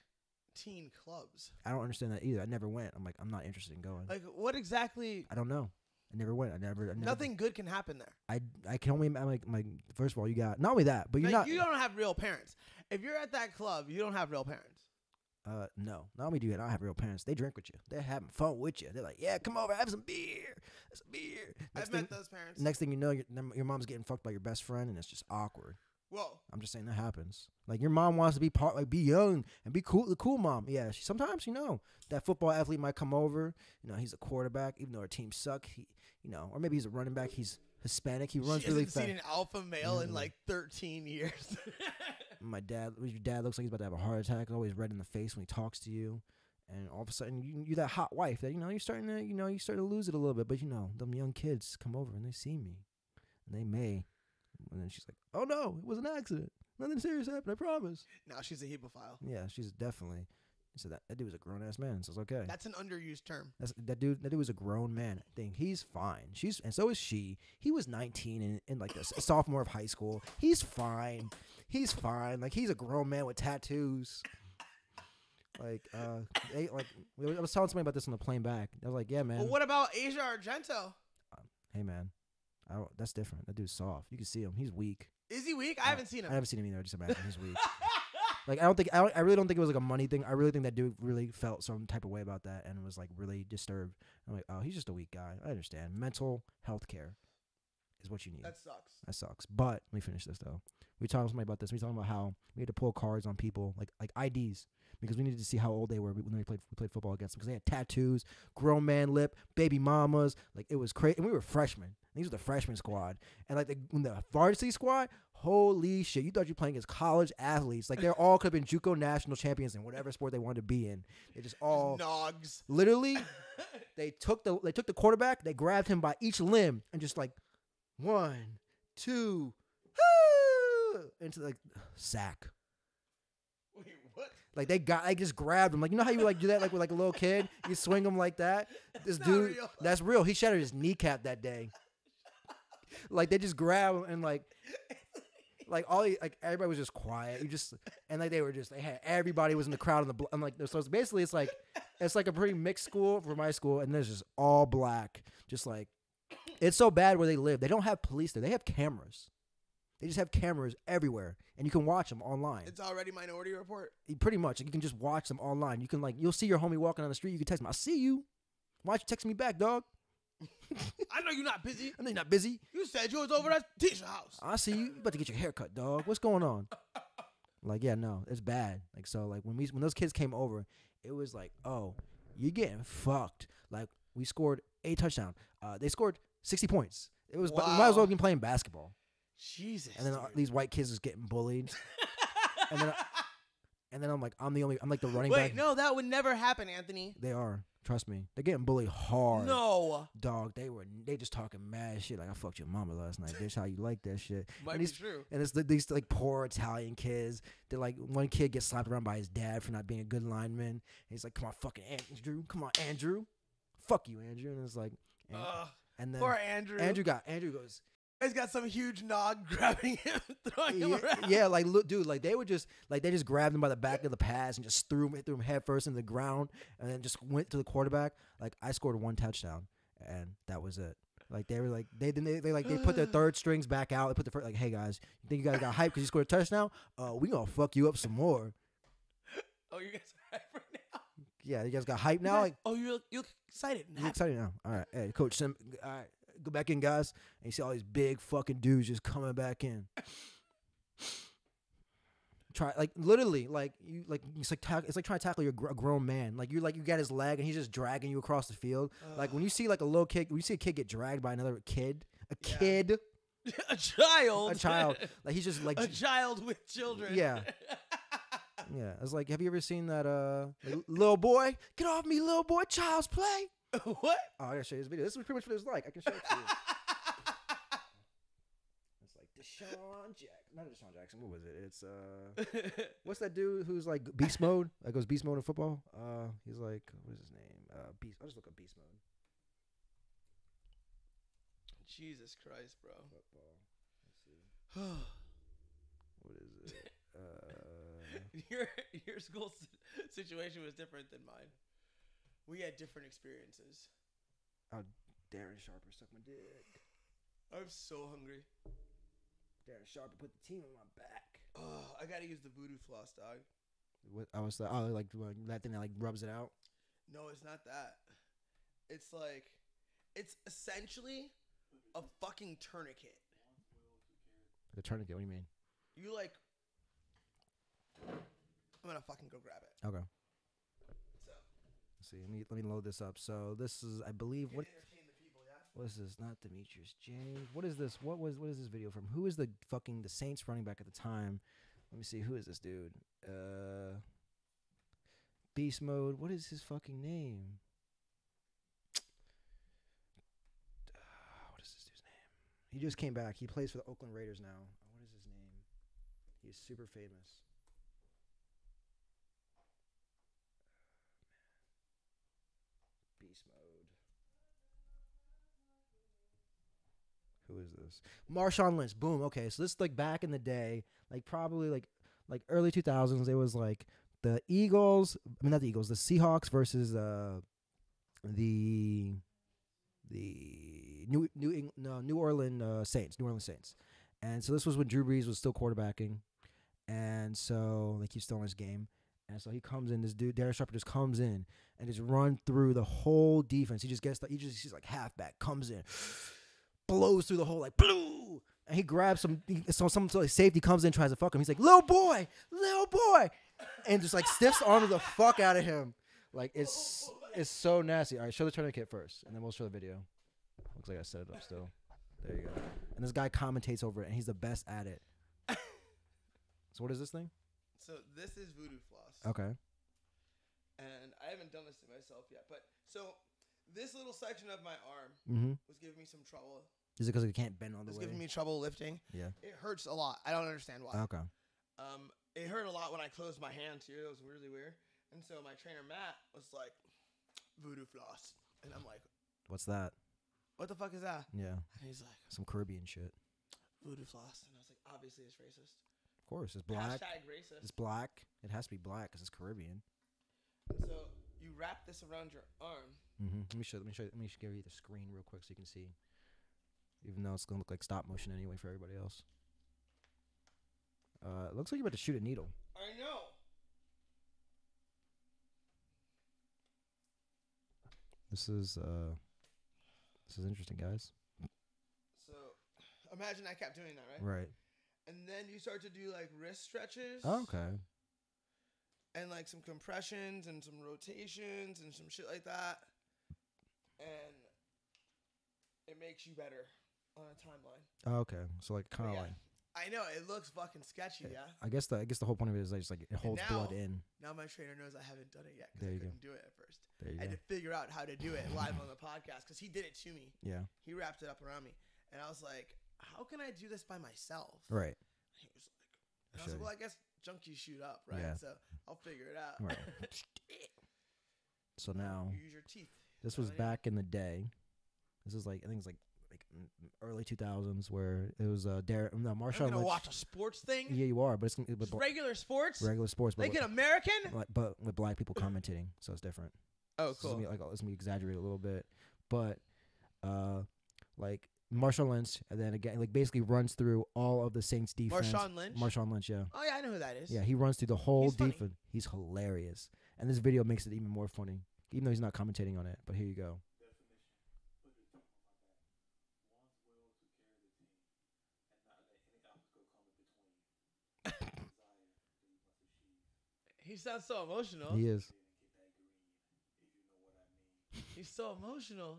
teen clubs. I don't understand that either. I never went. I'm like I'm not interested in going. Like what exactly? I don't know. I never went. I never. Nothing good can happen there. I can only like first of all you got not only that but you're like, not. You don't have real parents. If you're at that club, you don't have real parents. No. Not only do you not have real parents, they drink with you. They're having fun with you. They're like, yeah, come over, have some beer. I've met those parents. Next thing you know, your mom's getting fucked by your best friend, and it's just awkward. Whoa. I'm just saying that happens. Like your mom wants to be be young and be cool, the cool mom. Yeah, sometimes that football athlete might come over. He's a quarterback, even though our team suck. He, or maybe he's a running back. He's Hispanic. He runs She really hasn't fast. seen an alpha male in Mm. like 13 years. Your dad looks like he's about to have a heart attack. Always red in the face when he talks to you, and all of a sudden you're that hot wife that you're starting to lose it a little bit. But them young kids come over and they see me, and they may, and then she's like, "Oh no, it was an accident. Nothing serious happened. I promise." Now she's a hemophile. Yeah, she's definitely. So that dude was a grown ass man. So it's okay. That's an underused term. That dude was a grown man. He's fine. And so is she. He was 19 and like a sophomore of high school. He's fine. He's fine. Like he's a grown man with tattoos. I was telling somebody about this on the plane back. I was like, yeah, man. Well, what about Asia Argento? Hey, man. That's different. That dude's soft. You can see him. He's weak. Is he weak? I haven't seen him. I haven't seen him either. I just imagine he's weak. Like I really don't think it was like a money thing. I really think that dude really felt some type of way about that and was like really disturbed. I'm like, oh, he's just a weak guy. I understand. Mental health care is what you need. That sucks. That sucks. But let me finish this though. We talked to somebody about this. We talking about how we had to pull cards on people like IDs because we needed to see how old they were when we played football against them because they had tattoos, grown man lip, baby mamas. Like it was crazy. And we were freshmen. These were the freshman squad. And like when the varsity squad, holy shit! You thought you were playing against college athletes. Like they all could have been JUCO national champions in whatever sport they wanted to be in. They just all Nogs. literally. They took the quarterback. They grabbed him by each limb and just like 1, 2, into like sack. Wait, what? Like I just grabbed him. Like you know how you like do that like with like a little kid? You swing him like that. This That's dude, not real. that's real. He shattered his kneecap that day. Like they just grab him and like everybody was just quiet. And like they had everybody was in the crowd I'm like so it's basically it's like a pretty mixed school for my school and there's just all black. Just like it's so bad where they live. They don't have police there. They have cameras. They just have cameras everywhere and you can watch them online. It's already Minority Report. Pretty much. You can just watch them online. You can you'll see your homie walking on the street. You can text him, "I see you. Why don't you text me back, dog?" I know you're not busy. I know you're not busy. You said you was over at teacher house. I see you. You about to get your hair cut, dog. What's going on? Like, yeah, no, it's bad. Like, so, like, when those kids came over, it was like, oh, you're getting fucked. Like, we scored 8 touchdowns. They scored 60 points. It was, we might as well be playing basketball. Jesus. And then these white kids was getting bullied. and then I'm like, I'm like the running back. Wait, no, that would never happen, Anthony. They are. Trust me. They're getting bullied hard. No. Dog, they just talking mad shit. Like, I fucked your mama last night, bitch. How you like that shit? Might be true. And it's these like poor Italian kids. They're like, one kid gets slapped around by his dad for not being a good lineman. And he's like, come on, fucking Andrew. Come on, Andrew. Fuck you, Andrew. And it's like, and then Poor Andrew. Andrew goes, He's got some huge nog grabbing him, throwing him around. yeah, like look, dude, like they just grabbed him by the back of the pass and just threw him head first into the ground, and then just went to the quarterback. Like I scored 1 touchdown, and that was it. Like they were like they put their third strings back out. They put the first, like, hey guys, you think you guys got hyped because you scored a touchdown? We gonna fuck you up some more. Oh, you guys are hyped right now? Yeah, you guys got hyped now. Like, you look excited. And you happy. excited now? All right, hey coach, all right. Go back in, guys. And you see all these big fucking dudes just coming back in. Try like literally like you like it's like trying to tackle a grown man. Like you got his leg and he's just dragging you across the field. Like when you see like a little kid, when you see a kid get dragged by another kid, a child, like he's just like a child with children. Yeah. Yeah, it's like, have you ever seen that like, little boy? Get off me, little boy! Child's play. What? Oh, I gotta show you this video. This is pretty much what it's like. I can show it to you. It's like not Deshaun Jackson. What was it? It's what's that dude who's like beast mode? Like goes beast mode in football. He's like, what is his name? Beast. I'll just look up beast mode. Jesus Christ, bro. Football. Let's see. What is it? Your school situation was different than mine. We had different experiences. Oh, Darren Sharper sucked my dick. I'm so hungry. Darren Sharper put the team on my back. Oh, I gotta use the voodoo floss, dog. What I was like that thing that like rubs it out. No, it's not that. It's like, it's essentially a fucking tourniquet. The tourniquet. What do you mean? You like, I'm gonna fucking go grab it. Okay. So. Let's see. Let me load this up. So this is, I believe, what What is this? Not Demetrius James. What is this? What is this video from? Who is the Saints running back at the time? Let me see. Who is this dude? Beast Mode. What is his fucking name? What is this dude's name? He just came back. He plays for the Oakland Raiders now. What is his name? He's super famous. Beast Mode. Who is this? Marshawn Lynch. Boom. Okay, so this is like back in the day, like probably like early 2000s. It was like the Eagles. I mean, not the Eagles. The Seahawks versus the New Orleans Saints. New Orleans Saints. And so this was when Drew Brees was still quarterbacking, and so like he's still in his game. And so he comes in. This dude, Darren Sharper, just comes in and just run through the whole defense. He just gets he's like halfback, comes in, blows through the whole like blue, and he grabs some like safety comes in, tries to fuck him. He's like, little boy, and just like stiffs the arm of the fuck out of him. Like it's so nasty. All right, show the tourniquet first, and then we'll show the video. Looks like I set it up still. There you go. And this guy commentates over it, and he's the best at it. So what is this thing? So this is voodoo floss. Okay. And I haven't done this to myself yet, but so this little section of my arm was giving me some trouble. Is it because it can't bend all the It's way? giving me trouble lifting. Yeah. It hurts a lot. I don't understand why. Okay. It hurt a lot when I closed my hand too. It was really weird. And so my trainer Matt was like, voodoo floss. And I'm like, What's that? what the fuck is that? Yeah. And he's like, Some Caribbean shit. voodoo floss. And I was like, obviously it's racist. Of course. It's black. Hashtag racist. It's black. It has to be black because it's Caribbean. And so you wrap this around your arm. Let me give you the screen real quick so you can see. Even though it's gonna look like stop motion anyway for everybody else. It looks like you're about to shoot a needle. I know. This is interesting, guys. So imagine I kept doing that, right? Right. And then you start to do like wrist stretches. Oh, okay. And like some compressions and some rotations and some shit like that. And it makes you better on a timeline. Oh, okay. So like kind of Yeah. like. I know it looks fucking sketchy, yeah. I guess the whole point of it is like, just like it holds blood in. Now my trainer knows I haven't done it yet There because I you couldn't do it at first. There you I had go. to figure out how to do it live on the podcast because he did it to me. Yeah. He wrapped it up around me, and I was like, "How can I do this by myself?" Right. He was like, and I was like, "Well, I guess junkies shoot up, right? Yeah. So I'll figure it out." Right. So now You use your teeth. this You know was what I mean? back in the day. This is like I think it's like early 2000s where it was Marshawn I'm gonna Lynch. watch a sports thing. Yeah, you are, but it's with Just regular sports. regular sports, but Like an American. but with black people commentating, so it's different. Oh, So it's gonna be exaggerated a little bit, but like Marshawn Lynch, and then again, like basically runs through all of the Saints defense. Marshawn Lynch. Marshawn Lynch, yeah, Oh yeah, I know who that is. yeah, he runs through the whole He's funny. defense. He's hilarious, and this video makes it even more funny, even though he's not commentating on it. But here you go. He sounds so emotional. He is. He's so emotional.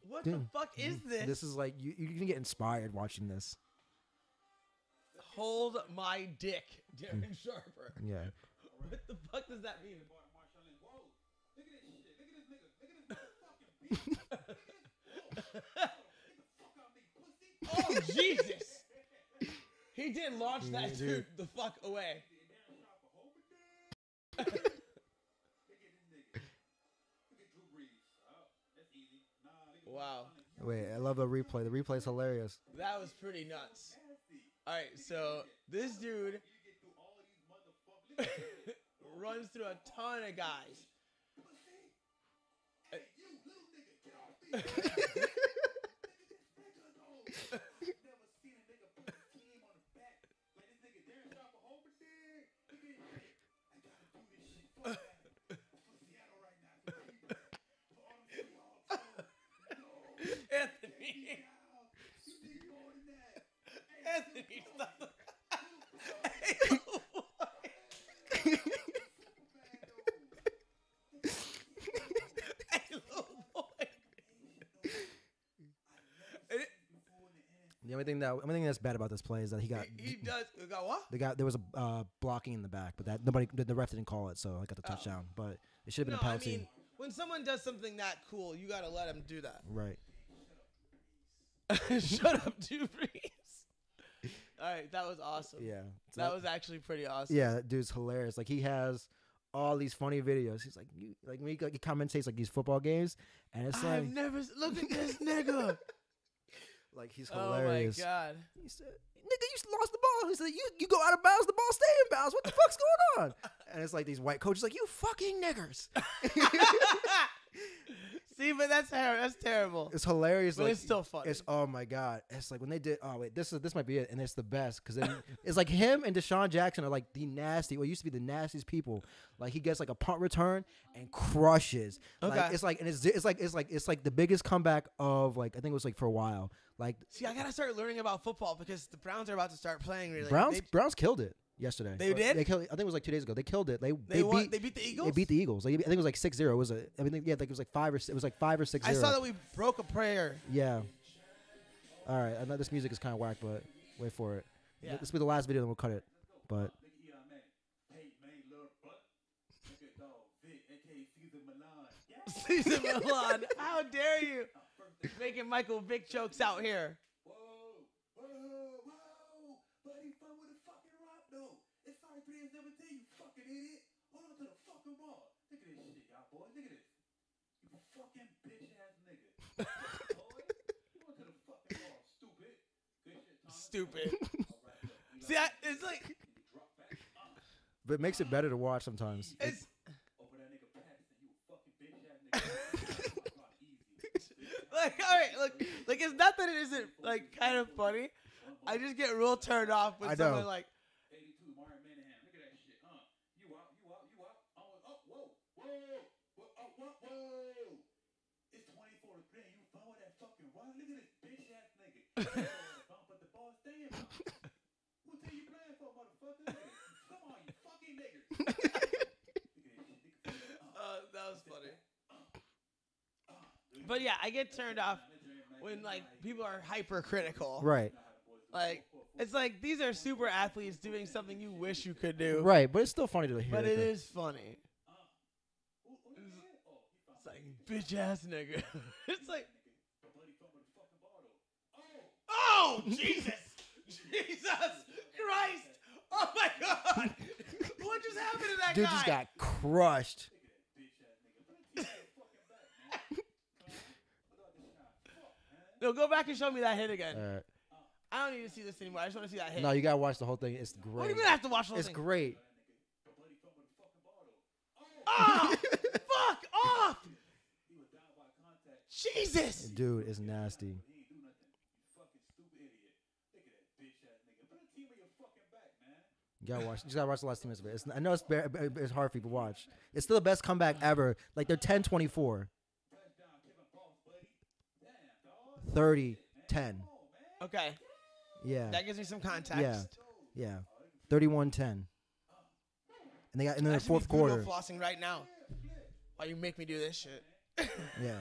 What the Dude, fuck is this? This is like you can get inspired watching this. Hold my dick, Darren Sharper. Yeah. What the fuck does that mean? Oh Jesus! He did launch that Yeah, dude dude. the fuck away. Wow, Wait, I love the replay. The replay is hilarious. that was pretty nuts. All right, so this dude runs through a ton of guys. Anthony. Anthony, stop. only thing that's bad about this play is that he got He does. He got what? there was a blocking in the back, but that the ref didn't call it, so I got the touchdown. But it should have been a penalty. I mean, when someone does something that cool, you gotta let him do that. Right. Shut up, Drew Brees. All right, that was awesome. Yeah. So That was actually pretty awesome. Yeah, that dude's hilarious. Like he has all these funny videos. He's like, when he commentates like these football games, and it's like, I've never look at this nigga. like he's hilarious. Oh my god. He said, "Nigga, you lost the ball." He said, "You go out of bounds, the ball stay in bounds. What the fuck's going on?" And it's like these white coaches like, "You fucking niggers." See, but that's terrible. It's hilarious. But like, it's still funny. It's oh my god. It's like when they did. Oh wait, this might be it, and it's the best because then it's like him and Deshaun Jackson are like the nasty. What used to be the nastiest people. Like he gets like a punt return and crushes. Okay. Like, it's like and it's like the biggest comeback of like I think it was like for a while. Like See, I gotta start learning about football because the Browns are about to start playing. Really, Browns killed it yesterday. They did? They killed. I think it was like 2 days ago. They killed it. They won? beat. They beat the Eagles. They beat the Eagles. Like, I think it was like 6-0. It was I mean, yeah, like it was like 5 or 6-0. I saw that we broke a prayer. Yeah. All right. I know this music is kind of whack, but wait for it. Yeah. This will be the last video, then we'll cut it. But Caesar Milan, how dare you making Michael Vick jokes out here? Buddy, fun with a fucking rock though. It's 3 and 17, you fucking idiot. Hold on to the fucking ball. Look at this shit, y'all boys. Look at this. You fucking bitch ass nigga. Boy, hold on to the fucking ball, stupid. Good shit, Thomas. Stupid. All right, look. See, it's like but it makes it better to watch sometimes. it's. Over that nigga Patterson, you a fucking bitch ass nigga. Like, all right, look, like it's not that it isn't like kind of funny. I just get real turned off when I someone know. like 82, Mario Manningham. Look at that shit. You out. Oh, whoa. It's 24 to 3. You fun with that fucking rock? Look at this bitch ass nigga. But the ball staying. Who team you playing for, motherfucker? Come on, you fucking niggers. that was funny. But yeah, I get turned off when like people are hypercritical. Right. Like it's like these are super athletes doing something you wish you could do. Right. But it's still funny to hear. But it it though. is funny. It's like bitch ass nigga. It's like oh Jesus Christ! Oh my God! What just happened to that Dude guy? just got crushed. No, go back and show me that hit again. All right. I don't need to see this anymore. I just want to see that hit. No, you gotta watch the whole thing. It's great. What do you mean I have to watch the whole It's thing? great. Oh, fuck off! Jesus! Dude, it's nasty. You gotta watch. You just gotta watch the last 2 minutes of it. I know it's hard for people to watch. It's still the best comeback ever. Like they're 10-24. 30-10. Okay, Yeah. that gives me some context. Yeah. 31-10. And they got in the fourth quarter. Flossing right now. Why you make me do this shit? Yeah.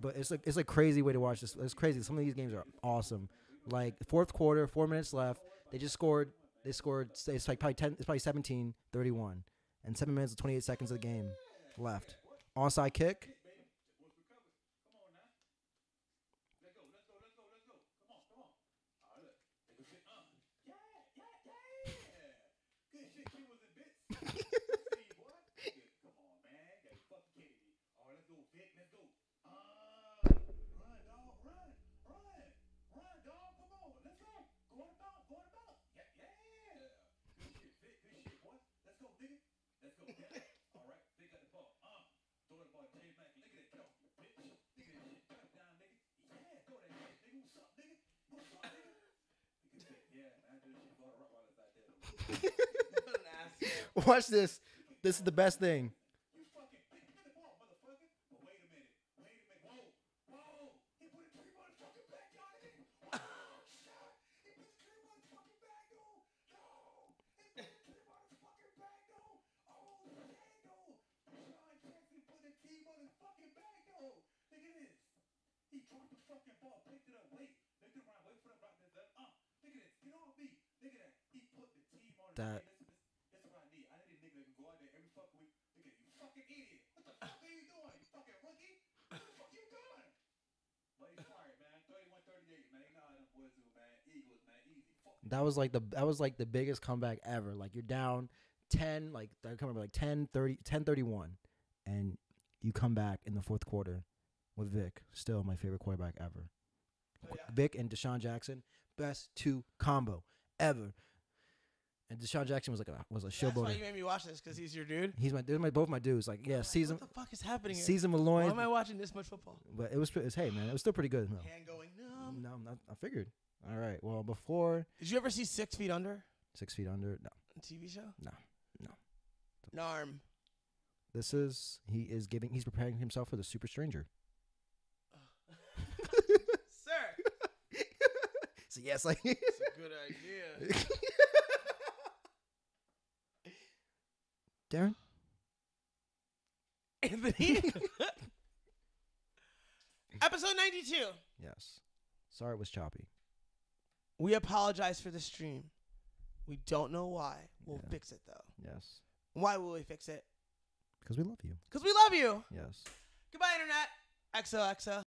But it's a crazy way to watch this. It's crazy. Some of these games are awesome. Like fourth quarter, 4 minutes left. They just scored. They scored. It's like probably 10. It's probably 17-31, and 7 minutes and 28 seconds of the game left. Onside kick. Watch this. This is the best thing. He dropped the fucking ball, picked it up, wait. He took around, wait for the rock this. Look at this. Get off me. Look at that. He put the team on That- the That's what I need. I need a nigga that can go out there every fucking week. Look at you fucking idiot. What the fuck are you doing? You fucking rookie? What the fuck you doing? But he's fired, man. 31-38, man. You know how them boys do, man. Eagles, man. Easy. Fuck. That was like the biggest comeback ever. Like you're down 10, like they're coming like 10-30, 10-31, and you come back in the fourth quarter with Vic, still my favorite quarterback ever. Oh, yeah. Vic and Deshaun Jackson, best two combo ever. And Deshaun Jackson was a That's why showboater. you made me watch this, because he's your dude. Both my dudes. Like yeah, season What the fuck is happening here? season Why Malloy. am I watching this much football? But it was hey man, it was still pretty good. No, Hand going numb. no, I figured. All right, well before Did you ever see 6 Feet Under? 6 feet under, no. TV show? No. Narm. He's preparing himself for the super stranger. Sir, So yes, like it's a good idea. Darren. Anthony. Episode 92. Yes. Sorry, it was choppy. We apologize for the stream. We don't know why. We'll Yeah. fix it, though. Yes. Why will we fix it? Because we love you. Because we love you. Yes. Goodbye, Internet. XOXO.